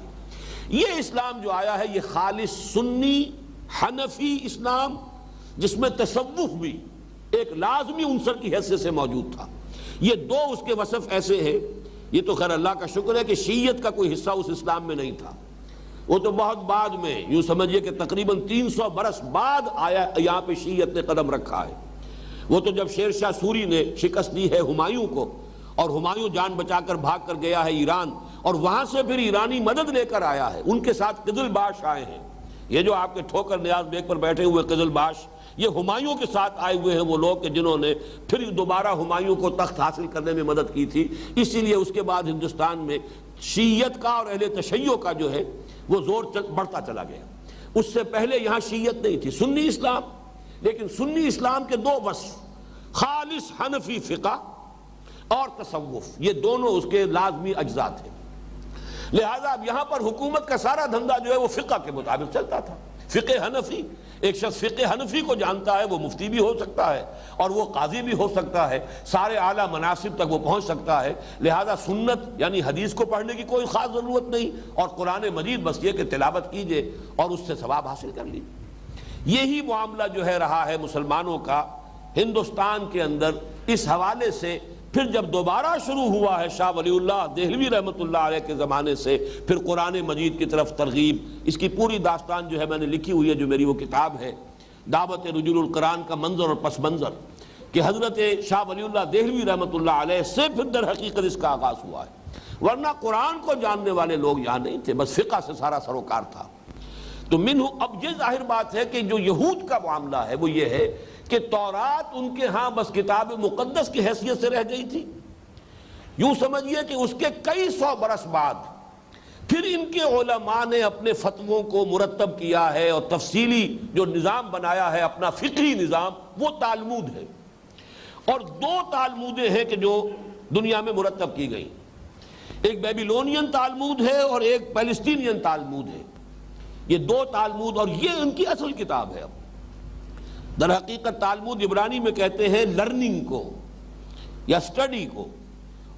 یہ اسلام جو آیا ہے یہ خالص سنی حنفی اسلام، جس میں تصوف بھی ایک لازمی عنصر کی حیثیت سے موجود تھا. یہ دو اس کے وصف ایسے ہیں. یہ تو خیر اللہ کا شکر ہے کہ شیعت کا کوئی حصہ اس اسلام میں نہیں تھا، وہ تو بہت بعد میں، یوں سمجھیے کہ تقریباً 300 برس بعد آیا یہاں پہ شیعت نے قدم رکھا ہے. وہ تو جب شیر شاہ سوری نے شکست دی ہے ہمایوں کو، اور ہمایوں جان بچا کر بھاگ کر گیا ہے ایران، اور وہاں سے پھر ایرانی مدد لے کر آیا ہے. ان کے ساتھ قزل باش آئے ہیں، یہ جو آپ کے ٹھوکر نیاز بیگ پر بیٹھے ہوئے قزل باش، یہ ہمایوں کے ساتھ آئے ہوئے ہیں وہ لوگ کہ جنہوں نے پھر دوبارہ ہمایوں کو تخت حاصل کرنے میں مدد کی تھی. اسی لیے اس کے بعد ہندوستان میں شیعت کا اور اہل تشیع کا جو ہے وہ زور بڑھتا چلا گیا. اس سے پہلے یہاں شیعت نہیں تھی، سنی اسلام. لیکن سنی اسلام کے دو وصف، خالص حنفی فقہ اور تصوف، یہ دونوں اس کے لازمی اجزاء تھے. لہذا اب یہاں پر حکومت کا سارا دھندا جو ہے وہ فقہ کے مطابق چلتا تھا. فقہ حنفی، ایک شخص فقہ حنفی کو جانتا ہے وہ مفتی بھی ہو سکتا ہے اور وہ قاضی بھی ہو سکتا ہے، سارے اعلیٰ مناصب تک وہ پہنچ سکتا ہے. لہذا سنت یعنی حدیث کو پڑھنے کی کوئی خاص ضرورت نہیں، اور قرآن مجید بس یہ کہ تلاوت کیجئے اور اس سے ثواب حاصل کر لیجیے. یہی معاملہ جو ہے رہا ہے مسلمانوں کا ہندوستان کے اندر. اس حوالے سے پھر جب دوبارہ شروع ہوا ہے شاہ ولی اللہ دہلوی رحمۃ اللہ علیہ کے زمانے سے پھر قرآن مجید کی طرف ترغیب، اس کی پوری داستان جو ہے میں نے لکھی ہوئی ہے، جو میری وہ کتاب ہے دعوت رجل القرآن کا منظر اور پس منظر، کہ حضرت شاہ ولی اللہ دہلوی رحمۃ اللہ علیہ سے پھر در حقیقت اس کا آغاز ہوا ہے. ورنہ قرآن کو جاننے والے لوگ یہاں نہیں تھے، بس فقہ سے سارا سروکار تھا. تو منہ، اب یہ ظاہر بات ہے کہ جو یہود کا معاملہ ہے وہ یہ ہے کہ تورات ان کے ہاں بس کتاب مقدس کی حیثیت سے رہ گئی تھی. یوں سمجھیے کہ اس کے کئی سو برس بعد پھر ان کے علماء نے اپنے فتووں کو مرتب کیا ہے اور تفصیلی جو نظام بنایا ہے اپنا فقہی نظام، وہ تالمود ہے. اور دو تالمودیں ہیں کہ جو دنیا میں مرتب کی گئی، ایک بیبیلونین تالمود ہے اور ایک پیلسٹینین تالمود ہے. یہ دو تالمود، اور یہ ان کی اصل کتاب ہے. اب در حقیقت تالمود عبرانی میں کہتے ہیں لرننگ کو یا اسٹڈی کو،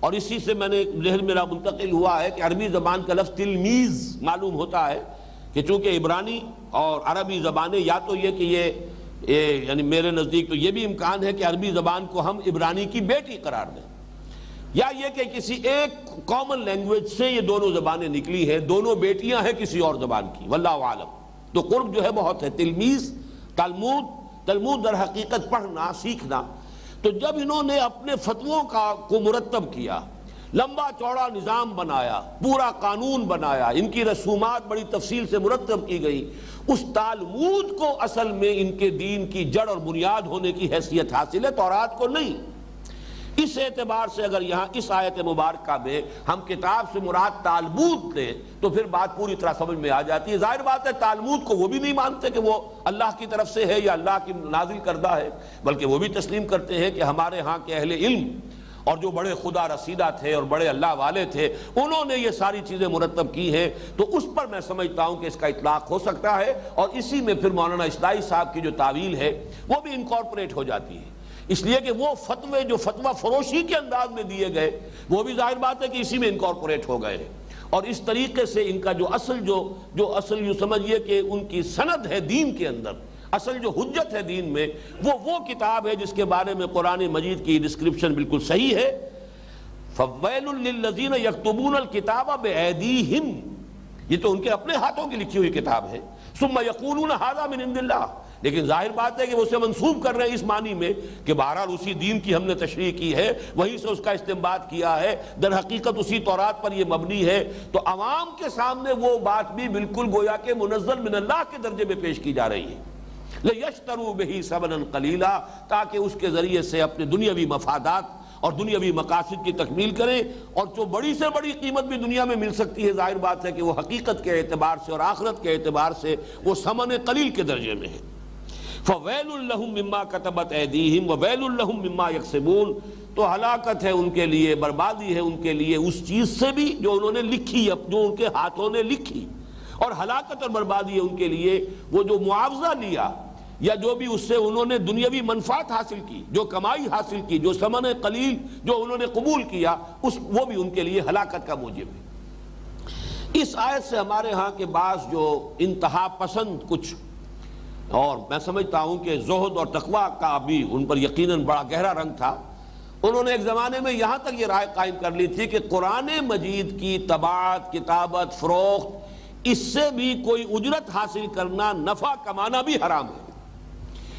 اور اسی سے میں نے ذہن میرا منتقل ہوا ہے کہ عربی زبان کا لفظ تلمیذ معلوم ہوتا ہے کہ چونکہ عبرانی اور عربی زبانیں، یا تو یہ کہ یہ یعنی میرے نزدیک تو یہ بھی امکان ہے کہ عربی زبان کو ہم عبرانی کی بیٹی قرار دیں، یا یہ کہ کسی ایک کامن لینگویج سے یہ دونوں زبانیں نکلی ہیں، دونوں بیٹیاں ہیں کسی اور زبان کی، واللہ عالم۔ تو قرب جو ہے بہت ہے، تلمیذ، تلمود در حقیقت پڑھنا سیکھنا۔ تو جب انہوں نے اپنے فتووں کو مرتب کیا، لمبا چوڑا نظام بنایا، پورا قانون بنایا، ان کی رسومات بڑی تفصیل سے مرتب کی گئی، اس تالمود کو اصل میں ان کے دین کی جڑ اور بنیاد ہونے کی حیثیت حاصل ہے، تورات کو نہیں۔ اس اعتبار سے اگر یہاں اس آیت مبارکہ میں ہم کتاب سے مراد تالمود لیں تو پھر بات پوری طرح سمجھ میں آ جاتی ہے۔ ظاہر بات ہے تالمود کو وہ بھی نہیں مانتے کہ وہ اللہ کی طرف سے ہے یا اللہ کی نازل کردہ ہے، بلکہ وہ بھی تسلیم کرتے ہیں کہ ہمارے ہاں کے اہل علم اور جو بڑے خدا رسیدہ تھے اور بڑے اللہ والے تھے انہوں نے یہ ساری چیزیں مرتب کی ہیں، تو اس پر میں سمجھتا ہوں کہ اس کا اطلاق ہو سکتا ہے، اور اسی میں پھر مولانا اصلاحی صاحب کی جو تعویل ہے وہ بھی انکارپوریٹ ہو جاتی ہے، اس لیے کہ وہ فتوے جو فتویٰ فروشی کے انداز میں دیے گئے وہ بھی ظاہر بات ہے کہ اسی میں انکارپوریٹ ہو گئے ہیں، اور اس طریقے سے ان کا جو اصل یوں سمجھیے کہ ان کی سند ہے دین کے اندر، اصل جو حجت ہے دین میں، وہ کتاب ہے جس کے بارے میں قرآن مجید کی ڈسکرپشن بالکل صحیح ہے، فَوَيْلٌ لِّلَّذِينَ يَكْتُبُونَ الْكِتَابَ بِأَيْدِيهِمْ، یہ تو ان کے اپنے ہاتھوں کی لکھی ہوئی کتاب ہے، ثُمَّ يَقُولُونَ هَذَا مِنْ عِنْدِ اللَّهِ، لیکن ظاہر بات ہے کہ وہ اسے منسوب کر رہے ہیں اس معنی میں کہ بہرحال اسی دین کی ہم نے تشریح کی ہے، وہیں سے اس کا استنباط کیا ہے، در حقیقت اسی تورات پر یہ مبنی ہے، تو عوام کے سامنے وہ بات بھی بالکل گویا کہ منزل من اللہ کے درجے میں پیش کی جا رہی ہے، لِيَشْتَرُوا بِهِ ثَمَنًا قَلِيلًا، تاکہ اس کے ذریعے سے اپنے دنیاوی مفادات اور دنیاوی مقاصد کی تکمیل کریں، اور جو بڑی سے بڑی قیمت بھی دنیا میں مل سکتی ہے ظاہر بات ہے کہ وہ حقیقت کے اعتبار سے اور آخرت کے اعتبار سے وہ ثمن قلیل کے درجے میں ہے۔ فَوَيْلٌ لَّهُم مِّمَّا كَتَبَتْ أَيْدِيهِمْ وَوَيْلٌ لَّهُم مِّمَّا يَكْسِبُونَ، تو ہلاکت ہے ان کے لیے، بربادی ہے ان کے لیے اس چیز سے بھی جو انہوں نے لکھی، جو ان کے ہاتھوں نے لکھی، اور ہلاکت اور بربادی ہے ان کے لیے وہ جو معاوضہ لیا یا جو بھی اس سے انہوں نے دنیاوی منفعت حاصل کی، جو کمائی حاصل کی، جو ثمن قلیل جو انہوں نے قبول کیا، وہ بھی ان کے لیے ہلاکت کا موجب ہے۔ اس آیت سے ہمارے ہاں کے بعض جو انتہا پسند کچھ، اور میں سمجھتا ہوں کہ زہد اور تقویٰ کا بھی ان پر یقیناً بڑا گہرا رنگ تھا، انہوں نے ایک زمانے میں یہاں تک یہ رائے قائم کر لی تھی کہ قرآن مجید کی طباعت، کتابت، فروخت، اس سے بھی کوئی اجرت حاصل کرنا، نفع کمانا بھی حرام ہے،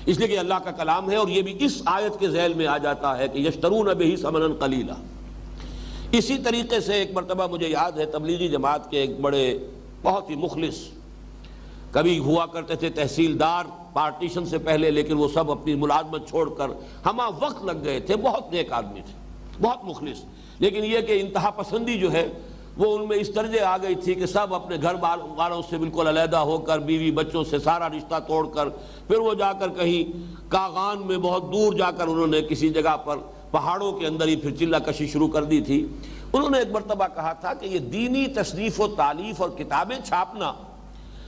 اس لیے کہ اللہ کا کلام ہے، اور یہ بھی اس آیت کے ذیل میں آ جاتا ہے کہ یشترون بہ ثمنا قلیلا۔ اسی طریقے سے ایک مرتبہ مجھے یاد ہے تبلیغی جماعت کے ایک بڑے بہت ہی مخلص، کبھی ہوا کرتے تھے تحصیلدار پارٹیشن سے پہلے، لیکن وہ سب اپنی ملازمت چھوڑ کر ہمہ وقت لگ گئے تھے، بہت نیک آدمی تھے، بہت مخلص، لیکن یہ کہ انتہا پسندی جو ہے وہ ان میں اس درجے آ گئی تھی کہ سب اپنے گھر والوں سے بالکل علیحدہ ہو کر، بیوی بچوں سے سارا رشتہ توڑ کر، پھر وہ جا کر کہیں کاغان میں بہت دور جا کر انہوں نے کسی جگہ پر پہاڑوں کے اندر ہی پھر چلہ کشی شروع کر دی تھی۔ انہوں نے ایک مرتبہ کہا تھا کہ یہ دینی تصنیف و تالیف اور کتابیں چھاپنا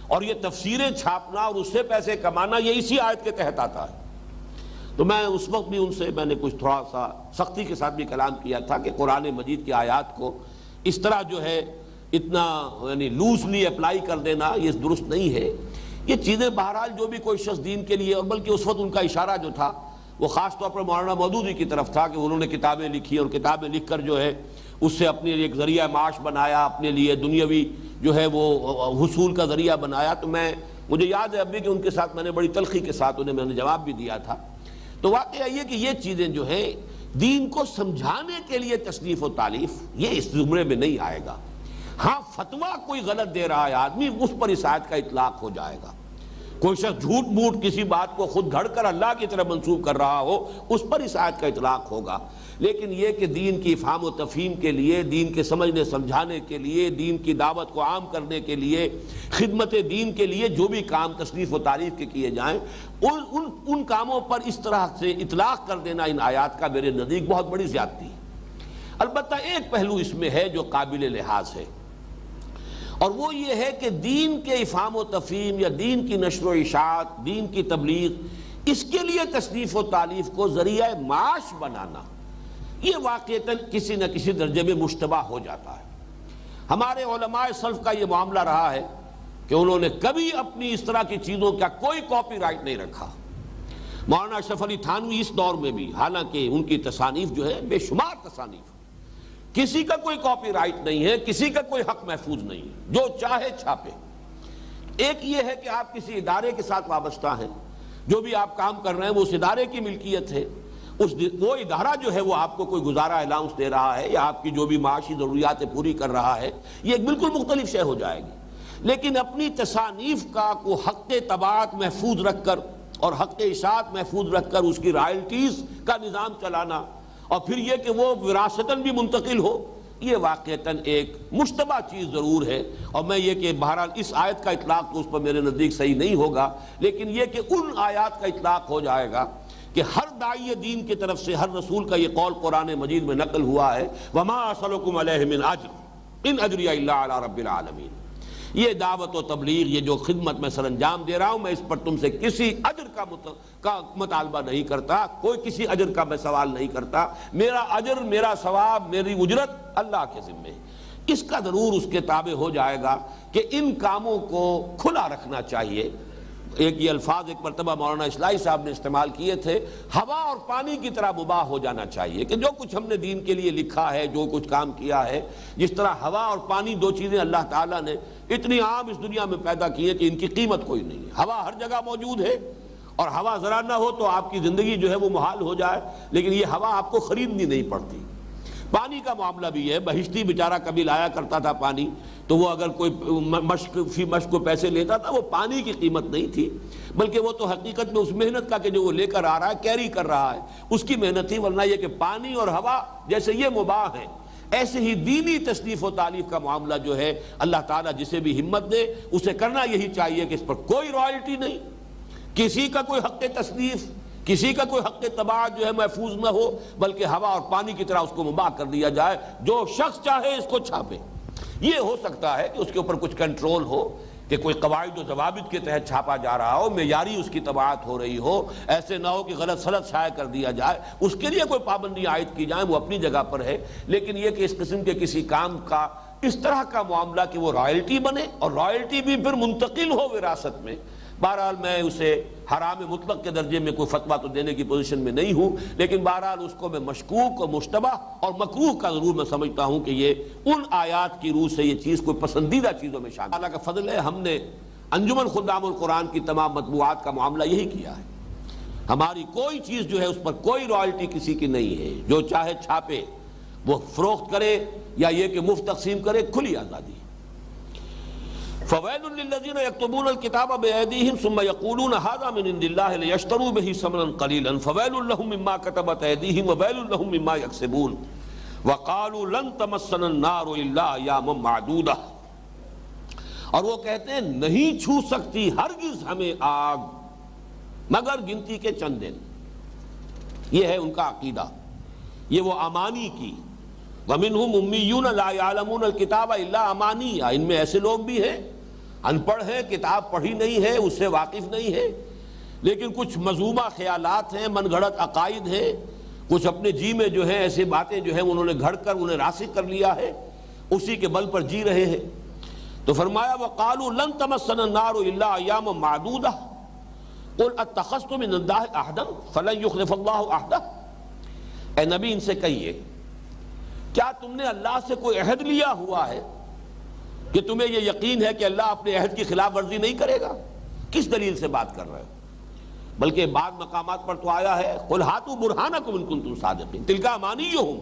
اور یہ تفسیریں چھاپنا اور اس سے پیسے کمانا یہ اسی آیت کے تحت آتا ہے۔ تو میں اس وقت بھی ان سے میں نے کچھ تھوڑا سا سختی کے ساتھ بھی کلام کیا تھا کہ قرآن مجید کی آیات کو اس طرح جو ہے اتنا یعنی لوزلی اپلائی کر دینا یہ درست نہیں ہے۔ یہ چیزیں بہرحال جو بھی کوئی شخص دین کے لیے، اور بلکہ اس وقت ان کا اشارہ جو تھا وہ خاص طور پر مولانا مودودی کی طرف تھا کہ انہوں نے کتابیں لکھی اور کتابیں لکھ کر جو ہے اس سے اپنے ایک ذریعہ معاش بنایا، اپنے لیے دنیاوی جو ہے وہ حصول کا ذریعہ بنایا۔ تو مجھے یاد ہے ابھی کہ ان کے ساتھ میں نے بڑی تلخی کے ساتھ انہیں میں نے جواب بھی دیا تھا۔ تو واقعہ یہ کہ یہ چیزیں جو ہیں دین کو سمجھانے کے لیے تصنیف و تالیف یہ اس زمرے میں نہیں آئے گا۔ ہاں فتویٰ کوئی غلط دے رہا ہے آدمی، اس پر اس آیت کا اطلاق ہو جائے گا۔ کوئی شخص جھوٹ موٹ کسی بات کو خود گھڑ کر اللہ کی طرف منسوب کر رہا ہو اس پر اس آیت کا اطلاق ہوگا، لیکن یہ کہ دین کی افہام و تفہیم کے لیے، دین کے سمجھنے سمجھانے کے لیے، دین کی دعوت کو عام کرنے کے لیے، خدمت دین کے لیے جو بھی کام تصنیف و تعریف کے کیے جائیں ان کاموں پر اس طرح سے اطلاق کر دینا ان آیات کا میرے نزدیک بہت بڑی زیادتی ہے۔ البتہ ایک پہلو اس میں ہے جو قابل لحاظ ہے، اور وہ یہ ہے کہ دین کے افہام و تفہیم یا دین کی نشر و اشاعت، دین کی تبلیغ، اس کے لیے تصنیف و تالیف کو ذریعہ معاش بنانا یہ واقعتاً کسی نہ کسی درجے میں مشتبہ ہو جاتا ہے۔ ہمارے علماء سلف کا یہ معاملہ رہا ہے کہ انہوں نے کبھی اپنی اس طرح کی چیزوں کا کوئی کاپی رائٹ نہیں رکھا۔ مولانا اشرف علی تھانوی اس دور میں بھی، حالانکہ ان کی تصانیف جو ہے بے شمار تصانیف، کسی کا کوئی کاپی رائٹ نہیں ہے، کسی کا کوئی حق محفوظ نہیں ہے، جو چاہے چھاپے۔ ایک یہ ہے کہ آپ کسی ادارے کے ساتھ وابستہ ہیں، جو بھی آپ کام کر رہے ہیں وہ اس ادارے کی ملکیت ہے، وہ ادارہ جو ہے وہ آپ کو کوئی گزارا الاؤنس دے رہا ہے یا آپ کی جو بھی معاشی ضروریات پوری کر رہا ہے، یہ ایک بالکل مختلف شے ہو جائے گی۔ لیکن اپنی تصانیف کا کو حق طباعت محفوظ رکھ کر اور حق اشاعت محفوظ رکھ کر اس کی رائلٹیز کا نظام چلانا، اور پھر یہ کہ وہ وراثتاً بھی منتقل ہو، یہ واقعتاً ایک مشتبہ چیز ضرور ہے۔ اور میں یہ کہ بہرحال اس آیت کا اطلاق تو اس پر میرے نزدیک صحیح نہیں ہوگا، لیکن یہ کہ ان آیات کا اطلاق ہو جائے گا کہ ہر داعی دین کی طرف سے ہر رسول کا یہ قول قرآن مجید میں نقل ہوا ہے، وَمَا أَسْأَلُكُمْ عَلَيْهِ مِنْ أَجْرٍ إِنْ أَجْرِيَ إِلَّا عَلَىٰ رَبِّ الْعَالَمِينَ۔ یہ دعوت و تبلیغ، یہ جو خدمت میں سر انجام دے رہا ہوں، میں اس پر تم سے کسی اجر کا مطالبہ نہیں کرتا، کوئی کسی اجر کا میں سوال نہیں کرتا۔ میرا اجر، میرا ثواب، میری اجرت اللہ کے ذمے ہے۔ اس کا ضرور اس کے تابع ہو جائے گا کہ ان کاموں کو کھلا رکھنا چاہیے۔ ایک یہ الفاظ ایک مرتبہ مولانا اصلاحی صاحب نے استعمال کیے تھے، ہوا اور پانی کی طرح مباح ہو جانا چاہیے، کہ جو کچھ ہم نے دین کے لیے لکھا ہے، جو کچھ کام کیا ہے، جس طرح ہوا اور پانی دو چیزیں اللہ تعالیٰ نے اتنی عام اس دنیا میں پیدا کی ہے کہ ان کی قیمت کوئی نہیں ہے۔ ہوا ہر جگہ موجود ہے، اور ہوا ذرا نہ ہو تو آپ کی زندگی جو ہے وہ محال ہو جائے، لیکن یہ ہوا آپ کو خریدنی نہیں پڑتی۔ پانی کا معاملہ بھی ہے، بہشتی بیچارہ کبھی لایا کرتا تھا پانی، تو وہ اگر کوئی مشق کو پیسے لیتا تھا، وہ پانی کی قیمت نہیں تھی، بلکہ وہ تو حقیقت میں اس محنت کا کہ جو وہ لے کر آ رہا ہے، کیری کر رہا ہے، اس کی محنت تھی۔ ورنہ یہ کہ پانی اور ہوا جیسے یہ مباح ہیں، ایسے ہی دینی تصنیف و تالیف کا معاملہ جو ہے اللہ تعالیٰ جسے بھی ہمت دے اسے کرنا یہی چاہیے کہ اس پر کوئی رائلٹی نہیں، کسی کا کوئی حق تصنیف، کسی کا کوئی حق طباعت جو ہے محفوظ نہ ہو، بلکہ ہوا اور پانی کی طرح اس کو مباح کر دیا جائے، جو شخص چاہے اس کو چھاپے۔ یہ ہو سکتا ہے کہ اس کے اوپر کچھ کنٹرول ہو، کہ کوئی قواعد و ضوابط کے تحت چھاپا جا رہا ہو، معیاری اس کی طباعت ہو رہی ہو، ایسے نہ ہو کہ غلط سلط شائع کر دیا جائے، اس کے لیے کوئی پابندی عائد کی جائے، وہ اپنی جگہ پر ہے۔ لیکن یہ کہ اس قسم کے کسی کام کا اس طرح کا معاملہ کہ وہ رائلٹی بنے اور رائلٹی بھی پھر منتقل ہو وراثت میں، بہرحال میں اسے حرام مطلق کے درجے میں کوئی فتویٰ تو دینے کی پوزیشن میں نہیں ہوں، لیکن بہرحال اس کو میں مشکوک اور مشتبہ اور مکروہ کا ضرور میں سمجھتا ہوں کہ یہ ان آیات کی روح سے یہ چیز کوئی پسندیدہ چیزوں میں شامل ہے۔ اللہ کا فضل ہے، ہم نے انجمن خدام القرآن کی تمام مطبوعات کا معاملہ یہی کیا ہے۔ ہماری کوئی چیز جو ہے اس پر کوئی رائلٹی کسی کی نہیں ہے، جو چاہے چھاپے، وہ فروخت کرے یا یہ کہ مفت تقسیم کرے، کھلی آزادی۔ فویل للذین یکتبون الکتاب بایدیہم ثم یقولون ھذا من عند اللہ لیشتروا بہ ثمنا قلیلا فویل لہم مما کتبت ایدیہم وویل لہم مما یکسبون وقالوا لن تمسنا النار الا ایاما معدودہ۔ اور وہ کہتے ہیں نہیں چھو سکتی ہرگز ہمیں آگ مگر گنتی کے چند دن۔ یہ ہے ان کا عقیدہ، یہ وہ امانی کی۔ ومنہم امیون لا یعلمون الکتاب الا امانیہ، ان میں ایسے لوگ بھی ہیں ان پڑھ ہیں، کتاب پڑھی نہیں ہے، اس سے واقف نہیں ہے، لیکن کچھ مذمومہ خیالات ہیں، من گھڑت عقائد ہیں، کچھ اپنے جی میں جو ہے ایسی باتیں جو ہیں انہوں نے گھڑ کر انہیں راسخ کر لیا ہے، اسی کے بل پر جی رہے ہیں۔ تو فرمایا وقالوا لن تمسنا النار الا ایاما معدودہ قل اتخذتم من اللہ عہدا فلن یخلف اللہ عہدہ۔ اے نبی ان سے کہیے کیا تم نے اللہ سے کوئی عہد لیا ہوا ہے کہ تمہیں یہ یقین ہے کہ اللہ اپنے عہد کی خلاف ورزی نہیں کرے گا؟ کس دلیل سے بات کر رہے ہو؟ بلکہ بعض مقامات پر تو آیا ہے قل ہاتوا برہانکم ان کنتم صادقین تلک امانیہم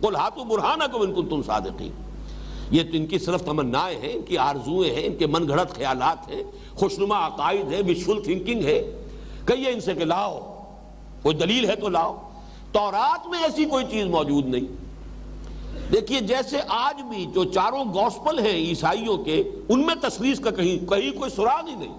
قل ہاتوا برہانکم ان کنتم صادقین۔ یہ تو ان کی صرف تمنائیں ہیں، ان کی آرزویں ہیں، ان کے من گھڑت خیالات ہیں، خوشنما عقائد ہیں، وشفل تھنکنگ ہے۔ کہیے ان سے کہ لاؤ، کوئی دلیل ہے تو لاؤ۔ تورات میں ایسی کوئی چیز موجود نہیں۔ دیکھیے جیسے آج بھی جو چاروں گوسپل ہیں عیسائیوں کے، ان میں تثلیث کا کہیں کوئی سراغ ہی نہیں۔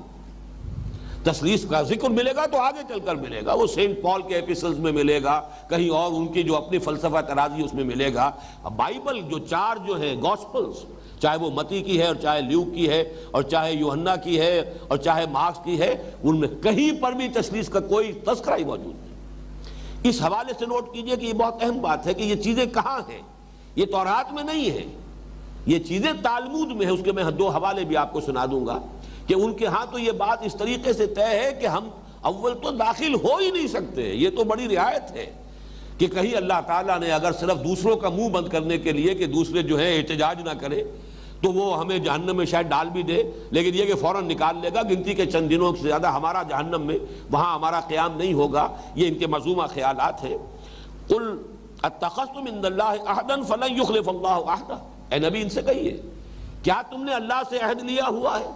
تثلیث کا ذکر ملے گا تو آگے چل کر ملے گا، وہ سینٹ پال کے ایپیسلز میں ملے گا، کہیں اور ان کی جو اپنی فلسفہ ترازی اس میں ملے گا۔ بائبل جو چار جو ہیں گوسپلز، چاہے وہ متی کی ہے اور چاہے لیوک کی ہے اور چاہے یوحنا کی ہے اور چاہے مارکس کی ہے، ان میں کہیں پر بھی تثلیث کا کوئی تذکرہ ہی موجود نہیں۔ اس حوالے سے نوٹ کیجئے کہ یہ بہت اہم بات ہے کہ یہ چیزیں کہاں ہیں، یہ تورات میں نہیں ہے۔ یہ چیزیں تالمود میں ہے، اس کے میں دو حوالے بھی آپ کو سنا دوں گا کہ ان کے ہاں تو یہ بات اس طریقے سے طے ہے کہ ہم اول تو داخل ہو ہی نہیں سکتے. یہ تو بڑی رعایت ہے کہ کہیں اللہ تعالیٰ نے اگر صرف دوسروں کا منہ بند کرنے کے لیے کہ دوسرے جو ہے احتجاج نہ کرے تو وہ ہمیں جہنم میں شاید ڈال بھی دے، لیکن یہ کہ فوراً نکال لے گا، گنتی کے چند دنوں سے زیادہ ہمارا جہنم میں وہاں ہمارا قیام نہیں ہوگا. یہ ان کے مذمومہ خیالات ہیں. قل اتخذتم عند اللہ عہدا فلن یخلف اللہ عہدہ، اے نبی ان سے کہیے کیا تم نے اللہ سے عہد لیا ہوا ہے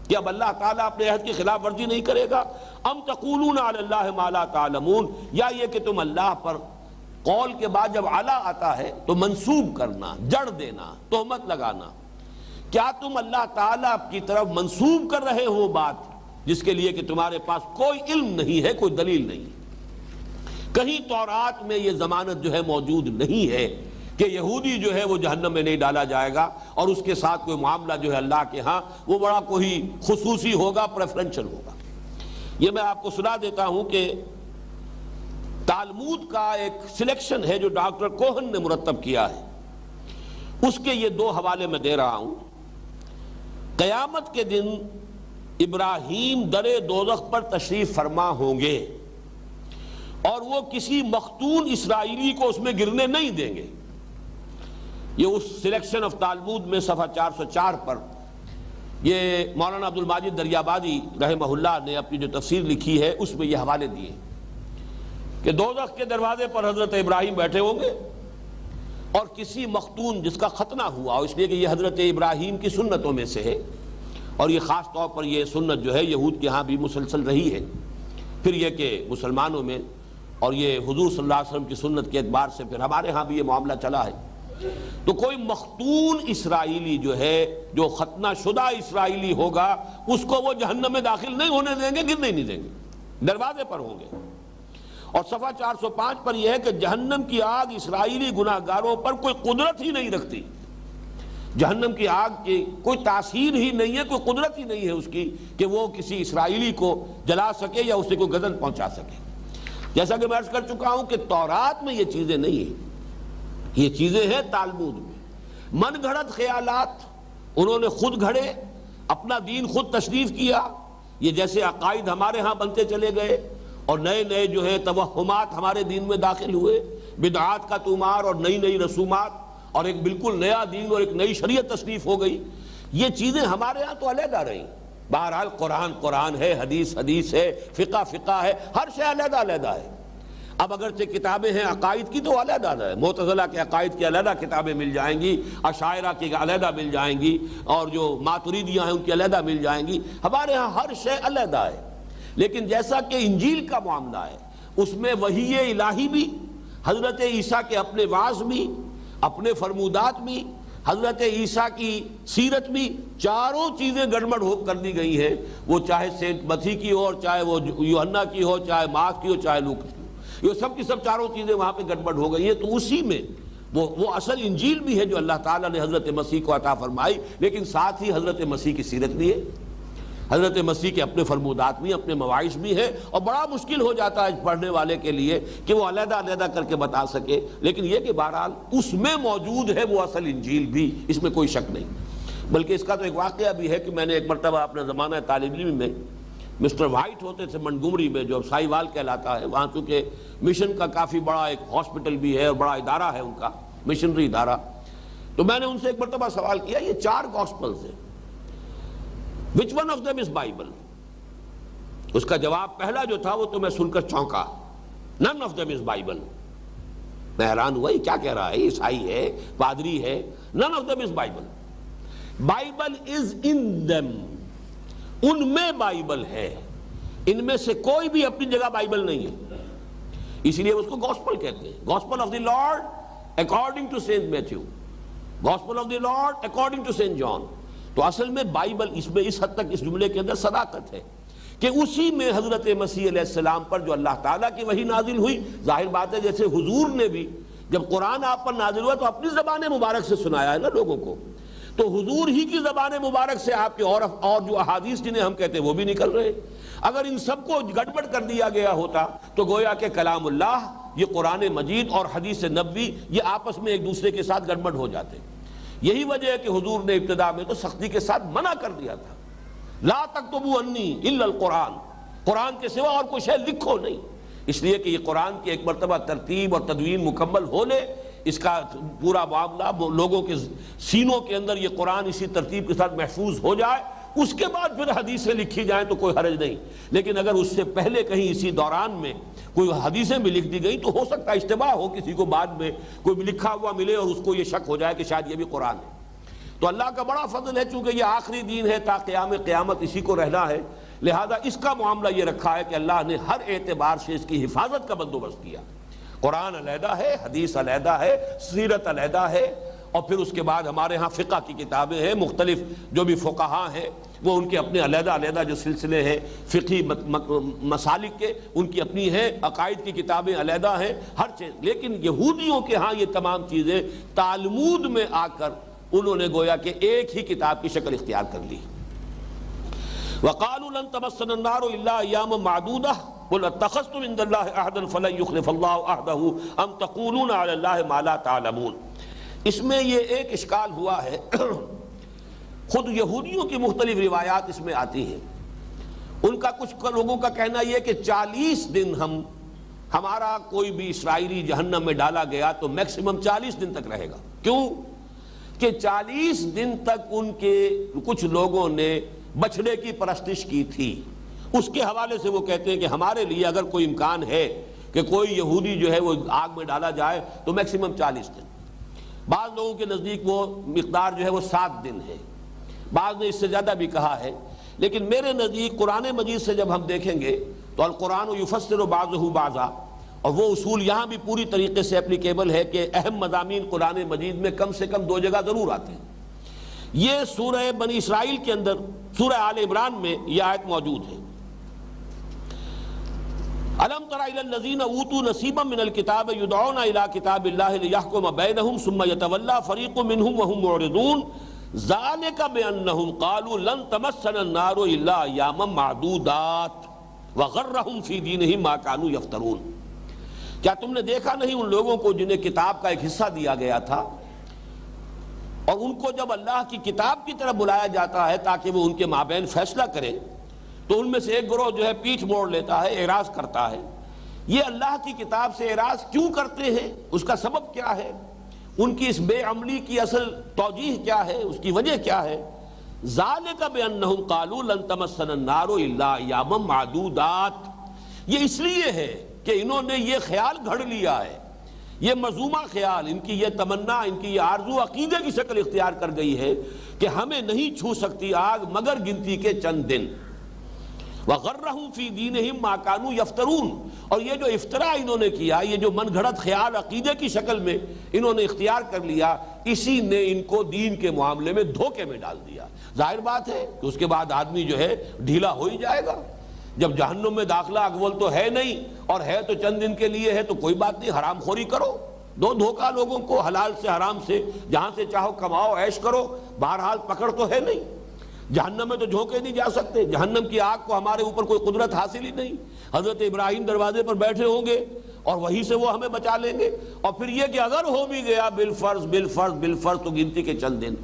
کہ اب اللہ تعالیٰ اپنے عہد کی خلاف ورزی نہیں کرے گا؟ ام تقولون علی اللہ ما لا تعلمون، یا یہ کہ تم اللہ پر قول کے بعد جب علی آتا ہے تو منسوب کرنا، جڑ دینا، تہمت لگانا. کیا تم اللہ تعالیٰ کی طرف منسوب کر رہے ہو بات جس کے لیے کہ تمہارے پاس کوئی علم نہیں ہے، کوئی دلیل نہیں؟ کہیں تورات میں یہ ضمانت جو ہے موجود نہیں ہے کہ یہودی جو ہے وہ جہنم میں نہیں ڈالا جائے گا اور اس کے ساتھ کوئی معاملہ جو ہے اللہ کے ہاں وہ بڑا کوئی خصوصی ہوگا، پریفرنشل ہوگا. یہ میں آپ کو سنا دیتا ہوں کہ تالمود کا ایک سلیکشن ہے جو ڈاکٹر کوہن نے مرتب کیا ہے، اس کے یہ دو حوالے میں دے رہا ہوں. قیامت کے دن ابراہیم در دوزخ پر تشریف فرما ہوں گے اور وہ کسی مختون اسرائیلی کو اس میں گرنے نہیں دیں گے. یہ اس سلیکشن آف تالمود میں صفحہ 404 پر یہ مولانا عبد الماجد دریابادی رحمہ اللہ نے اپنی جو تفسیر لکھی ہے اس میں یہ حوالے دیے کہ دوزخ کے دروازے پر حضرت ابراہیم بیٹھے ہوں گے اور کسی مختون جس کا ختنہ ہوا، اس لیے کہ یہ حضرت ابراہیم کی سنتوں میں سے ہے اور یہ خاص طور پر یہ سنت جو ہے یہود کے ہاں بھی مسلسل رہی ہے. پھر یہ کہ مسلمانوں میں اور یہ حضور صلی اللہ علیہ وسلم کی سنت کے اعتبار سے پھر ہمارے ہاں بھی یہ معاملہ چلا ہے. تو کوئی مختون اسرائیلی جو ہے، جو ختنہ شدہ اسرائیلی ہوگا، اس کو وہ جہنم میں داخل نہیں ہونے دیں گے، گرنے نہیں دیں گے، دروازے پر ہوں گے. اور صفحہ 405 پر یہ ہے کہ جہنم کی آگ اسرائیلی گناہگاروں پر کوئی قدرت ہی نہیں رکھتی. جہنم کی آگ کی کوئی تاثیر ہی نہیں ہے، کوئی قدرت ہی نہیں ہے اس کی کہ وہ کسی اسرائیلی کو جلا سکے یا اسے کوئی گزن پہنچا سکے. جیسا کہ میں عرض کر چکا ہوں کہ تورات میں یہ چیزیں نہیں ہیں، یہ چیزیں ہیں تالمود میں. من گھڑت خیالات انہوں نے خود گھڑے، اپنا دین خود تشریف کیا. یہ جیسے عقائد ہمارے ہاں بنتے چلے گئے اور نئے نئے جو ہے توہمات ہمارے دین میں داخل ہوئے، بدعات کا تومار اور نئی نئی رسومات اور ایک بالکل نیا دین اور ایک نئی شریعت تشریف ہو گئی. یہ چیزیں ہمارے ہاں تو علیحدہ رہیں. بہرحال قرآن قرآن ہے، حدیث حدیث ہے، فقہ فقہ ہے، ہر شے علیحدہ علیحدہ ہے. اب اگرچہ کتابیں ہیں عقائد کی تو علیحدہ ہے، معتزلہ کے عقائد کی علیحدہ کتابیں مل جائیں گی، اشاعرہ کی علیحدہ مل جائیں گی، اور جو ماتریدیاں ہیں ان کی علیحدہ مل جائیں گی. ہمارے ہاں ہر شے علیحدہ ہے. لیکن جیسا کہ انجیل کا معاملہ ہے اس میں وحی الہی بھی، حضرت عیسیٰ کے اپنے وعظ بھی، اپنے فرمودات بھی، حضرت عیسیٰ کی سیرت بھی، چاروں چیزیں گڑبڑ ہو کر دی گئی ہیں. وہ چاہے سینٹ متی کی ہو، چاہے وہ یوحنا کی ہو، چاہے مارک کی ہو، چاہے لوکا کی ہو، یہ سب کی سب چاروں چیزیں وہاں پہ گڑبڑ ہو گئی ہیں. تو اسی میں وہ اصل انجیل بھی ہے جو اللہ تعالیٰ نے حضرت مسیح کو عطا فرمائی، لیکن ساتھ ہی حضرت مسیح کی سیرت بھی ہے، حضرت مسیح کے اپنے فرمودات بھی، اپنے مواعظ بھی ہے. اور بڑا مشکل ہو جاتا ہے پڑھنے والے کے لیے کہ وہ علیحدہ علیحدہ کر کے بتا سکے. لیکن یہ کہ بہرحال اس میں موجود ہے وہ اصل انجیل بھی، اس میں کوئی شک نہیں. بلکہ اس کا تو ایک واقعہ بھی ہے کہ میں نے ایک مرتبہ اپنے زمانہ طالب علم میں مسٹر وائٹ ہوتے تھے منٹگومری میں، جو سائی وال کہلاتا ہے، وہاں چونکہ مشن کا کافی بڑا ایک ہاسپٹل بھی ہے اور بڑا ادارہ ہے ان کا، مشنری ادارہ. تو میں نے ان سے ایک مرتبہ سوال کیا، یہ 4 گاسپلز ہیں، which one of them is Bible؟ اس کا جواب پہلا جو تھا وہ تو میں سن کر چونکا، none of them is Bible. میں حیران ہوا یہ کیا کہہ رہا ہے، عیسائی ہے، پادری ہے. none of them is Bible. Bible is in them. ان میں بائبل ہے، ان میں سے کوئی بھی اپنی جگہ بائبل نہیں ہے. اس لیے اس کو گاسپل کہتے ہیں. Gospel of the Lord according to Saint Matthew, gospel of the Lord according to Saint John. تو اصل میں بائبل اس میں اس حد تک اس جملے کے اندر صداقت ہے کہ اسی میں حضرت مسیح علیہ السلام پر جو اللہ تعالیٰ کی وحی نازل ہوئی. ظاہر بات ہے جیسے حضور نے بھی جب قرآن آپ پر نازل ہوا تو اپنی زبان مبارک سے سنایا ہے نا لوگوں کو، تو حضور ہی کی زبان مبارک سے آپ کے اور جو احادیث جنہیں ہم کہتے ہیں وہ بھی نکل رہے. اگر ان سب کو گڑبڑ کر دیا گیا ہوتا تو گویا کہ کلام اللہ، یہ قرآن مجید اور حدیث نبوی، یہ آپس میں ایک دوسرے کے ساتھ گڑبڑ ہو جاتے. یہی وجہ ہے کہ حضور نے ابتدا میں تو سختی کے ساتھ منع کر دیا تھا، لا تکتبوا انی الا القرآن، قرآن کے سوا اور کوئی شے لکھو نہیں، اس لیے کہ یہ قرآن کی ایک مرتبہ ترتیب اور تدوین مکمل ہو لے، اس کا پورا معاملہ لوگوں کے سینوں کے اندر یہ قرآن اسی ترتیب کے ساتھ محفوظ ہو جائے، اس کے بعد پھر حدیثیں لکھی جائیں تو کوئی حرج نہیں۔ لیکن اگر اس سے پہلے کہیں اسی دوران میں کوئی حدیثیں بھی لکھ دی گئی تو ہو سکتا ہے اشتباہ ہو، کسی کو بعد میں کوئی بھی لکھا ہوا ملے اور اس کو یہ شک ہو جائے کہ شاید یہ بھی قرآن ہے۔ تو اللہ کا بڑا فضل ہے، چونکہ یہ آخری دین ہے، تا قیام قیامت اسی کو رہنا ہے، لہذا اس کا معاملہ یہ رکھا ہے کہ اللہ نے ہر اعتبار سے اس کی حفاظت کا بندوبست کیا۔ قرآن علیحدہ ہے، حدیث علیحدہ ہے، سیرت علیحدہ ہے، اور پھر اس کے بعد ہمارے ہاں فقہ کی کتابیں ہیں، مختلف جو بھی فقہاء ہیں وہ ان کے اپنے علیحدہ علیحدہ جو سلسلے ہیں فقہی مسالک کے، ان کی اپنی ہیں، عقائد کی کتابیں علیحدہ ہیں، ہر چیز۔ لیکن یہودیوں کے ہاں یہ تمام چیزیں تالمود میں آ کر انہوں نے گویا کہ ایک ہی کتاب کی شکل اختیار کر لی۔ وَقَالُوا لَن تَمَسَّنَا النَّارُ إِلَّا أَيَّامًا مَّعْدُودَةً قُلْ أَتَّخَذْتُمْ عِندَ اللَّهِ عَهْدًا فَلَن يُخْلِفَ اللَّهُ عَهْدَهُ أَمْ تَقُولُونَ عَلَى اللَّهِ مَا لَا تَعْلَمُونَ۔ اس میں یہ ایک اشکال ہوا ہے، خود یہودیوں کی مختلف روایات اس میں آتی ہیں، ان کا کچھ لوگوں کا کہنا یہ کہ 40 دن ہمارا کوئی بھی اسرائیلی جہنم میں ڈالا گیا تو میکسیمم 40 دن تک رہے گا۔ کیوں کہ 40 دن تک ان کے کچھ لوگوں نے بچھڑے کی پرستش کی تھی، اس کے حوالے سے وہ کہتے ہیں کہ ہمارے لیے اگر کوئی امکان ہے کہ کوئی یہودی جو ہے وہ آگ میں ڈالا جائے تو میکسیمم 40 دن۔ بعض لوگوں کے نزدیک وہ مقدار جو ہے وہ 7 دن ہے، بعض نے اس سے زیادہ بھی کہا ہے، لیکن میرے نزدیک قرآن مجید سے جب ہم دیکھیں گے تو القرآن یفسر بعضہ بعضا، اور وہ اصول یہاں بھی پوری طریقے سے اپلیکیبل ہے کہ اہم مضامین قرآن مجید میں کم سے کم 2 جگہ ضرور آتے ہیں۔ یہ سورہ بنی اسرائیل کے اندر سورہ آل عمران میں یہ آیت موجود ہے، أَلَمْ تَرَ إِلَى الَّذِينَ أُوتُوا نَصِيبًا مِنَ الْكِتَابِ يُدْعَوْنَ إِلَى كِتَابِ اللَّهِ لِيَحْكُمَ بَيْنَهُمْ ثُمَّ يَتَوَلَّى فَرِيقٌ مِّنْهُمْ وَهُمْ مُعْرِضُونَ ذَلِكَ بِأَنَّهُمْ قَالُوا لَن تَمَسَّنَا النَّارُ إِلَّا أَيَّامًا مَّعْدُودَاتٍ وَغَرَّهُمْ فِي دِينِهِم مَّا كَانُوا يَفْتَرُونَ۔ کیا تم نے دیکھا نہیں ان لوگوں کو جنہیں کتاب کا ایک حصہ دیا گیا تھا، اور ان کو جب اللہ کی کتاب کی طرف بلایا جاتا ہے تاکہ وہ ان کے مابین فیصلہ کرے تو ان میں سے ایک گروہ جو ہے پیٹھ موڑ لیتا ہے، اعراض کرتا ہے۔ یہ اللہ کی کتاب سے اعراض کیوں کرتے ہیں، اس کا سبب کیا ہے، ان کی اس بے عملی کی اصل توجیہ کیا ہے، اس کی وجہ کیا ہے؟ ذَلِكَ بِأَنَّهُمْ قَالُوا لَن تَمَسَّنَا النَّارُ إِلَّا أَيَّامًا مَّعْدُودَاتٍ۔ یہ اس لیے ہے کہ انہوں نے یہ خیال گھڑ لیا ہے، یہ مذمومہ خیال، ان کی یہ تمنا، ان کی یہ آرزو عقیدے کی شکل اختیار کر گئی ہے کہ ہمیں نہیں چھو سکتی آگ مگر گنتی کے چند دن۔ وَغَرَّهُمْ فِي دِينِهِمْ مَا كَانُوا يَفْتَرُونَ، اور یہ جو افطرا انہوں نے کیا، یہ جو من گھڑت خیال عقیدے کی شکل میں انہوں نے اختیار کر لیا، اسی نے ان کو دین کے معاملے میں دھوکے میں ڈال دیا۔ ظاہر بات ہے کہ اس کے بعد آدمی جو ہے ڈھیلا ہو ہی جائے گا، جب جہنم میں داخلہ اول تو ہے نہیں، اور ہے تو چند دن کے لیے ہے تو کوئی بات نہیں، حرام خوری کرو، دو دھوکہ لوگوں کو، حلال سے حرام سے جہاں سے چاہو کماؤ، عیش کرو، بہرحال پکڑ تو ہے نہیں۔ جہنم میں تو جھونکے نہیں جا سکتے، جہنم کی آگ کو ہمارے اوپر کوئی قدرت حاصل ہی نہیں۔ حضرت ابراہیم دروازے پر بیٹھے ہوں گے اور وہیں سے وہ ہمیں بچا لیں گے، اور پھر یہ کہ اگر ہو بھی گیا بالفرض بالفرض بالفرض تو گنتی کے چند دن۔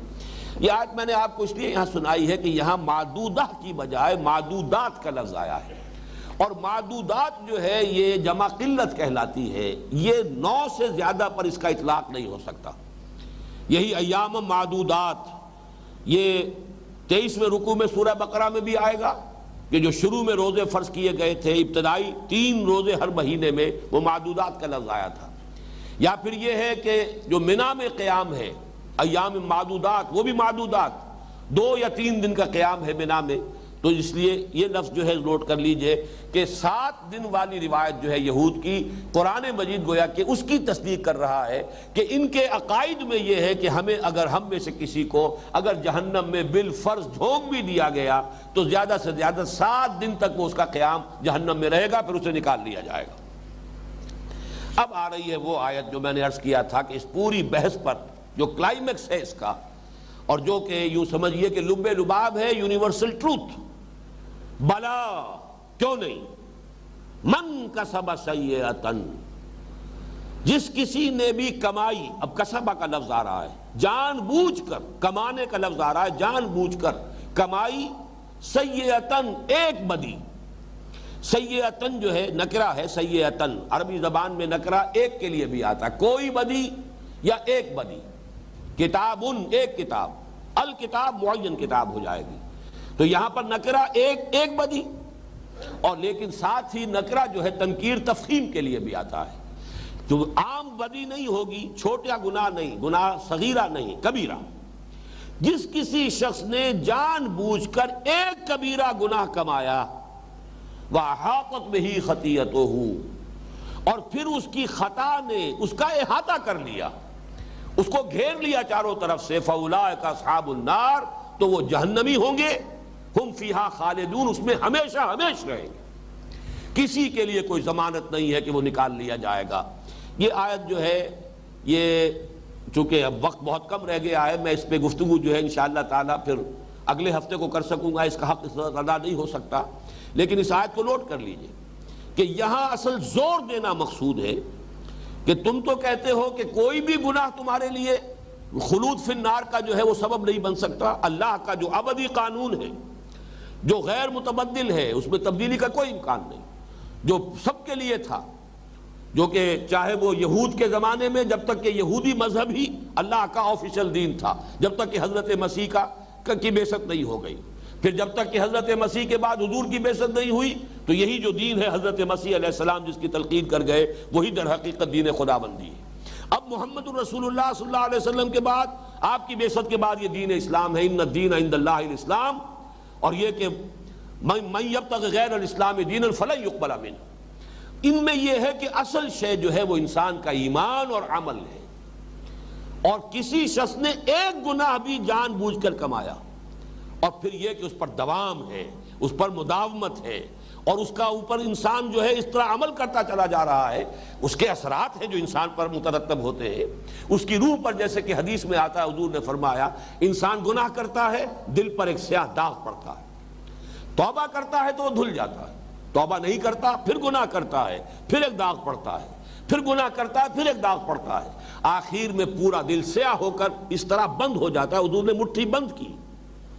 یہ آیت میں نے آپ کو اس لیے یہاں سنائی ہے کہ یہاں معدودہ کی بجائے معدودات کا لفظ آیا ہے، اور معدودات جو ہے یہ جمع قلت کہلاتی ہے، یہ 9 سے زیادہ پر اس کا اطلاق نہیں ہو سکتا۔ یہی ایام معدودات یہ 23ویں رکوع میں سورہ بقرہ میں بھی آئے گا کہ جو شروع میں روزے فرض کیے گئے تھے، ابتدائی 3 روزے ہر مہینے میں، وہ معدودات کا لفظ آیا تھا۔ یا پھر یہ ہے کہ جو منا میں قیام ہے، ایام معدودات، وہ بھی معدودات، 2 یا 3 دن کا قیام ہے منا میں، تو اس لیے یہ لفظ جو ہے نوٹ کر لیجئے کہ 7 دن والی روایت جو ہے یہود کی، قرآن مجید گویا کہ اس کی تصدیق کر رہا ہے کہ ان کے عقائد میں یہ ہے کہ ہمیں اگر ہم میں سے کسی کو اگر جہنم میں بالفرض جھونک بھی دیا گیا تو زیادہ سے زیادہ 7 دن تک وہ اس کا قیام جہنم میں رہے گا، پھر اسے نکال لیا جائے گا۔ اب آ رہی ہے وہ آیت جو میں نے عرض کیا تھا کہ اس پوری بحث پر جو کلائمیکس ہے اس کا، اور جو کہ یوں سمجھیے کہ لب لباب ہے یونیورسل ٹروتھ، بلا کیوں نہیں، من کسب سیئۃ، جس کسی نے بھی کمائی، اب کسبہ کا لفظ آ رہا ہے، جان بوجھ کر، کمانے کا لفظ آ رہا ہے، جان بوجھ کر کمائی، سیئتن ایک بدی. سیئتن جو ہے نکرہ ہے، سیئتن عربی زبان میں نکرہ ایک کے لیے بھی آتا ہے، کوئی بدی یا ایک بدی. کتابن ایک کتاب، الکتاب معین کتاب ہو جائے گی. تو یہاں پر نکرہ ایک بدی، اور لیکن ساتھ ہی نکرہ جو ہے تنکیر تفخیم کے لیے بھی آتا ہے. جو عام بدی نہیں ہوگی، چھوٹا گناہ نہیں، گناہ صغیرہ نہیں، کبیرہ. جس کسی شخص نے جان بوجھ کر ایک کبیرہ گناہ کمایا، وَأَحَاطَتْ بِهِ خَطِيئَتُهُ، اور پھر اس کی خطا نے اس کا احاطہ کر لیا، اس کو گھیر لیا چاروں طرف سے، فَأُولَٰئِكَ أَصْحَابُ النَّارِ، تو وہ جہنمی ہوں گے، ہم فیہا خالدون، اس میں ہمیشہ ہمیش رہیں گے، کسی کے لیے کوئی ضمانت نہیں ہے کہ وہ نکال لیا جائے گا. یہ آیت جو ہے، یہ چونکہ اب وقت بہت کم رہ گیا ہے، میں اس پہ گفتگو جو ہے انشاءاللہ تعالیٰ پھر اگلے ہفتے کو کر سکوں گا، اس کا حق ادا نہیں ہو سکتا. لیکن اس آیت کو نوٹ کر لیجئے کہ یہاں اصل زور دینا مقصود ہے کہ تم تو کہتے ہو کہ کوئی بھی گناہ تمہارے لیے خلود فی النار کا جو ہے وہ سبب نہیں بن سکتا. اللہ کا جو ابدی قانون ہے، جو غیر متبدل ہے، اس میں تبدیلی کا کوئی امکان نہیں، جو سب کے لیے تھا، جو کہ چاہے وہ یہود کے زمانے میں، جب تک کہ یہودی مذہب ہی اللہ کا آفیشل دین تھا، جب تک کہ حضرت مسیح کی بعثت نہیں ہو گئی، پھر جب تک کہ حضرت مسیح کے بعد حضور کی بعثت نہیں ہوئی، تو یہی جو دین ہے حضرت مسیح علیہ السلام جس کی تلقین کر گئے، وہی در حقیقت دین خدا بندی ہے. اب محمد الرسول اللہ صلی اللہ علیہ وسلم کے بعد، آپ کی بعثت کے بعد یہ دین اسلام ہے. ان الدین عند اللہ الاسلام، اور یہ کہ من یبتغی غیر الاسلام دینا فلن یقبل منہ. ان میں یہ ہے کہ اصل شے جو ہے وہ انسان کا ایمان اور عمل ہے، اور کسی شخص نے ایک گناہ بھی جان بوجھ کر کمایا، اور پھر یہ کہ اس پر دوام ہے، اس پر مداومت ہے، اور اس کا اوپر انسان جو ہے اس طرح عمل کرتا چلا جا رہا ہے، اس کے اثرات ہیں جو انسان پر مترتب ہوتے ہیں، اس کی روح پر، جیسے کہ حدیث میں آتا ہے، حضور نے فرمایا انسان گناہ کرتا ہے، دل پر ایک سیاہ داغ پڑتا ہے، توبہ کرتا ہے تو وہ دھل جاتا ہے، توبہ نہیں کرتا پھر گناہ کرتا ہے، پھر ایک داغ پڑتا ہے، پھر گناہ کرتا ہے، پھر ایک داغ پڑتا ہے، آخر میں پورا دل سیاہ ہو کر اس طرح بند ہو جاتا ہے. حضور نے مٹھی بند کی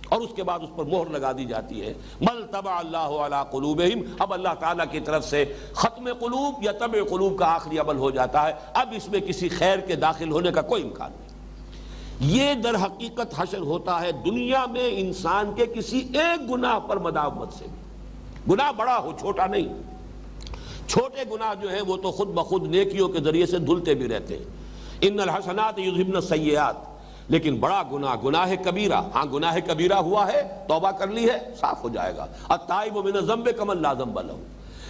اور اس کے بعد اس پر مہر لگا دی جاتی ہے، مل طبع اللہ علی قلوبہم. اب اللہ تعالیٰ کی طرف سے ختم قلوب یا طبع قلوب کا آخری عمل ہو جاتا ہے، اب اس میں کسی خیر کے داخل ہونے کا کوئی امکان نہیں. یہ در حقیقت حشر ہوتا ہے دنیا میں انسان کے کسی ایک گناہ پر مداومت سے بھی، گناہ بڑا ہو چھوٹا نہیں. چھوٹے گناہ جو ہیں وہ تو خود بخود نیکیوں کے ذریعے سے دھلتے بھی رہتے ہیں، ان الحسنات یذہبن السیئات. لیکن بڑا گناہ کبیرہ، ہاں گناہ کبیرہ ہوا ہے، توبہ کر لی ہے، صاف ہو جائے گا. التائب من الذنب کمن لا ذنب لہ.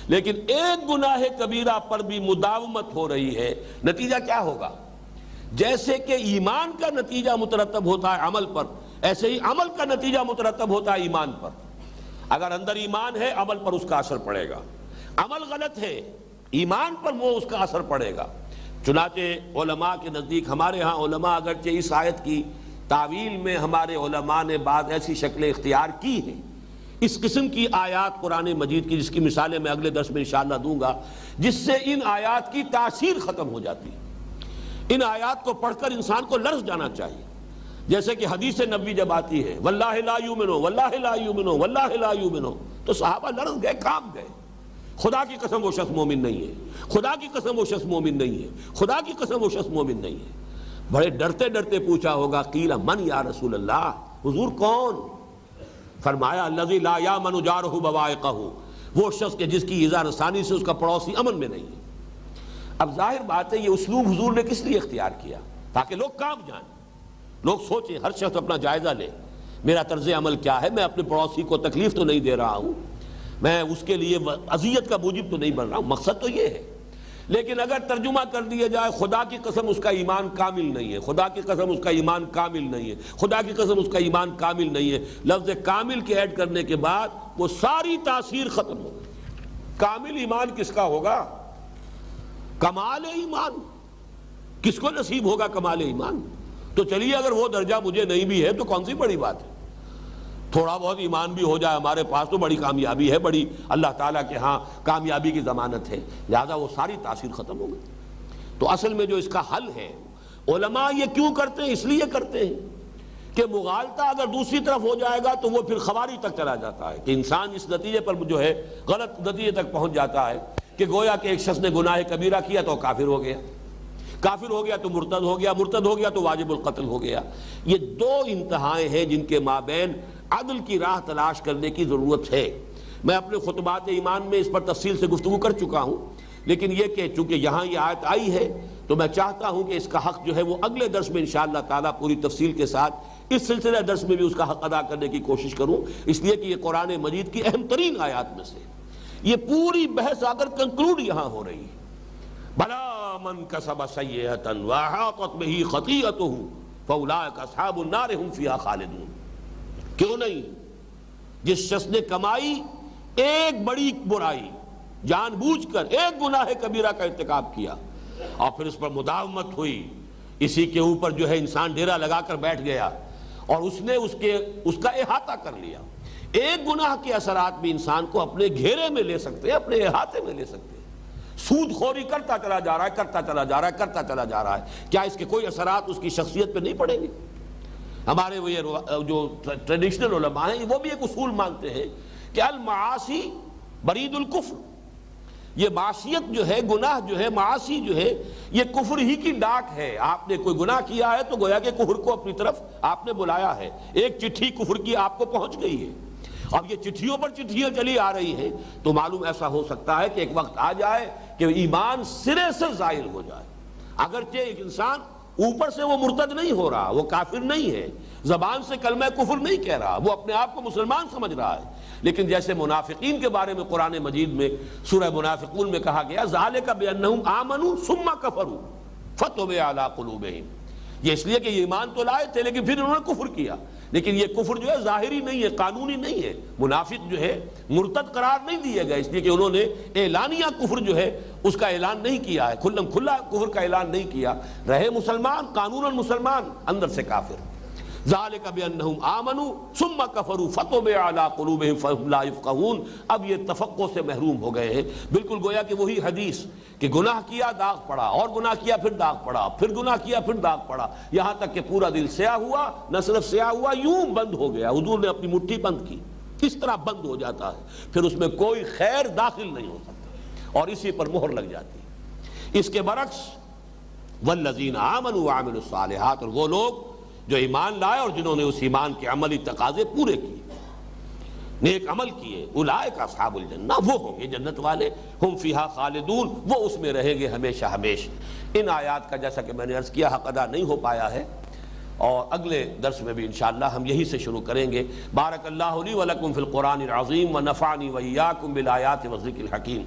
لیکن ایک گناہ کبیرہ پر بھی مداومت ہو رہی ہے، نتیجہ کیا ہوگا؟ جیسے کہ ایمان کا نتیجہ مترتب ہوتا ہے عمل پر، ایسے ہی عمل کا نتیجہ مترتب ہوتا ہے ایمان پر. اگر اندر ایمان ہے، عمل پر اس کا اثر پڑے گا. عمل غلط ہے، ایمان پر وہ اس کا اثر پڑے گا. چنانچہ علماء کے نزدیک، ہمارے ہاں علماء اگرچہ اس آیت کی تعویل میں ہمارے علماء نے بعض ایسی شکلیں اختیار کی ہیں، اس قسم کی آیات قرآن مجید کی، جس کی مثالیں میں اگلے درس میں انشاءاللہ دوں گا، جس سے ان آیات کی تاثیر ختم ہو جاتی ہے. ان آیات کو پڑھ کر انسان کو لرز جانا چاہیے. جیسے کہ حدیث نبوی جب آتی ہے، واللہ لا یؤمنو واللہ لا یؤمنو واللہ لا یؤمنو، تو صحابہ لرز گئے، کانپ گئے. خدا کی قسم وہ شخص مومن نہیں ہے، خدا کی قسم وہ شخص مومن نہیں ہے، خدا کی قسم وہ شخص مومن نہیں ہے. بڑے ڈرتے ڈرتے پوچھا ہوگا، قیل من یا رسول اللہ، حضور کون؟ فرمایا الذی لا یامن جارہ بوائقہ، وہ شخص کہ جس کی ایذا رسانی سے اس کا پڑوسی امن میں نہیں ہے. اب ظاہر بات ہے یہ اسلوب حضور نے کس لیے اختیار کیا؟ تاکہ لوگ کانپ جائیں، لوگ سوچیں، ہر شخص اپنا جائزہ لے، میرا طرز عمل کیا ہے، میں اپنے پڑوسی کو تکلیف تو نہیں دے رہا ہوں، میں اس کے لیے اذیت کا موجب تو نہیں بن رہا ہوں. مقصد تو یہ ہے. لیکن اگر ترجمہ کر دیا جائے خدا کی قسم اس کا ایمان کامل نہیں ہے، خدا کی قسم اس کا ایمان کامل نہیں ہے، خدا کی قسم اس کا ایمان کامل نہیں ہے، لفظ کامل کے ایڈ کرنے کے بعد وہ ساری تاثیر ختم ہو گئی. کامل ایمان کس کا ہوگا؟ کمال ایمان کس کو نصیب ہوگا؟ کمال ایمان. تو چلیے اگر وہ درجہ مجھے نہیں بھی ہے تو کون سی بڑی بات ہے، تھوڑا بہت ایمان بھی ہو جائے ہمارے پاس تو بڑی کامیابی ہے، بڑی اللہ تعالیٰ کے ہاں کامیابی کی ضمانت ہے. لہذا وہ ساری تاثیر ختم ہو گئی. تو اصل میں جو اس کا حل ہے علماء یہ کیوں کرتے ہیں؟ اس لیے کرتے ہیں کہ مغالطہ اگر دوسری طرف ہو جائے گا تو وہ پھر خواری تک چلا جاتا ہے، کہ انسان اس نتیجے پر جو ہے غلط نتیجے تک پہنچ جاتا ہے کہ گویا کہ ایک شخص نے گناہ کبیرہ کیا تو کافر ہو گیا، کافر ہو گیا تو مرتد ہو گیا، مرتد ہو گیا تو واجب القتل ہو گیا۔ یہ دو انتہائیں ہیں جن کے مابین عدل کی راہ تلاش کرنے کی ضرورت ہے۔ میں اپنے خطبات ایمان میں اس پر تفصیل سے گفتگو کر چکا ہوں، لیکن یہ کہ چونکہ یہاں یہ آیت آئی ہے تو میں چاہتا ہوں کہ اس کا حق جو ہے وہ اگلے درس میں انشاءاللہ تعالیٰ پوری تفصیل کے ساتھ اس سلسلہ درس میں بھی اس کا حق ادا کرنے کی کوشش کروں، اس لیے کہ یہ قرآن مجید کی اہم ترین آیات میں سے یہ پوری بحث آ کر کنکلوڈ یہاں ہو رہی ہے۔ بلا من کسب سیئۃ واحاطت بہ خطیئتہ فاولئک اصحاب النار هم فیہا خالدون۔ کیوں نہیں؟ جس شخص نے کمائی ایک بڑی برائی، جان بوجھ کر ایک گناہ کبیرہ کا ارتکاب کیا اور پھر اس پر مداومت ہوئی، اسی کے اوپر جو ہے انسان ڈیرا لگا کر بیٹھ گیا اور اس نے اس کا احاطہ کر لیا۔ ایک گناہ کے اثرات بھی انسان کو اپنے گھیرے میں لے سکتے ہیں، اپنے احاطے میں لے سکتے ہیں۔ سود خوری کرتا چلا جا رہا ہے، کرتا چلا جا رہا ہے، کرتا چلا جا رہا ہے، کیا اس کے کوئی اثرات اس کی شخصیت پہ نہیں پڑیں گے؟ ہمارے وہ یہ جو ٹریڈیشنل علماء ہیں وہ بھی ایک اصول مانتے ہیں کہ المعاصی برید الکفر، یہ معصیت جو ہے، گناہ جو ہے، معاصی جو ہے، یہ کفر ہی کی ڈاک ہے۔ آپ نے کوئی گناہ کیا ہے تو گویا کہ کفر کو اپنی طرف آپ نے بلایا ہے، ایک چٹھی کفر کی آپ کو پہنچ گئی ہے۔ اب یہ چٹھیوں پر چٹھیاں چلی آ رہی ہیں تو معلوم ایسا ہو سکتا ہے کہ ایک وقت آ جائے کہ ایمان سرے سے زائل ہو جائے۔ اگرچہ ایک انسان اوپر سے وہ مرتد نہیں ہو رہا، وہ کافر نہیں ہے، زبان سے کلمہ کفر نہیں کہہ رہا، وہ اپنے آپ کو مسلمان سمجھ رہا ہے، لیکن جیسے منافقین کے بارے میں قرآن مجید میں سورہ منافقون میں کہا گیا ذالک بانہم آمنوا ثم کفروا فتطبع علی قلوبہم، یہ اس لیے کہ یہ ایمان تو لائے تھے لیکن پھر انہوں نے کفر کیا، لیکن یہ کفر جو ہے ظاہری نہیں ہے، قانونی نہیں ہے۔ منافق جو ہے مرتد قرار نہیں دیے گئے اس لیے کہ انہوں نے اعلانیہ کفر جو ہے اس کا اعلان نہیں کیا ہے، کھلا کفر کا اعلان نہیں کیا، رہے مسلمان، قانوناً مسلمان، اندر سے کافر۔ ذالک بانہم آمنوا ثم کفروا فتطبع علی قلوبہم فہم لا یفقہون، اب یہ تفقہ سے محروم ہو گئے ہیں۔ بالکل گویا کہ وہی حدیث کہ گناہ کیا داغ پڑا، اور گناہ کیا پھر داغ پڑا، پھر گناہ کیا پھر داغ پڑا، یہاں تک کہ پورا دل سیاہ ہوا، نہ صرف سیاہ ہوا، یوں بند ہو گیا، حضور نے اپنی مٹھی بند کی، اس طرح بند ہو جاتا ہے، پھر اس میں کوئی خیر داخل نہیں ہو سکتا اور اسی پر مہر لگ جاتی ہے۔ اس کے برعکس والذین آمنوا وعملوا الصالحات، اور وہ لوگ جو ایمان لائے اور جنہوں نے اس ایمان کے عملی تقاضے پورے کیے، نیک عمل کیے، اولئک اصحاب الجنہ، وہ ہوں گے جنت والے، ہم فیہا خالدون، وہ اس میں رہیں گے ہمیشہ ہمیشہ۔ ان آیات کا جیسا کہ میں نے عرض کیا حق ادا نہیں ہو پایا ہے، اور اگلے درس میں بھی انشاءاللہ ہم یہی سے شروع کریں گے۔ بارک اللہ لی ولکم فی القرآن العظیم ونفعنی وإیاکم بالآیات والذکر الحکیم۔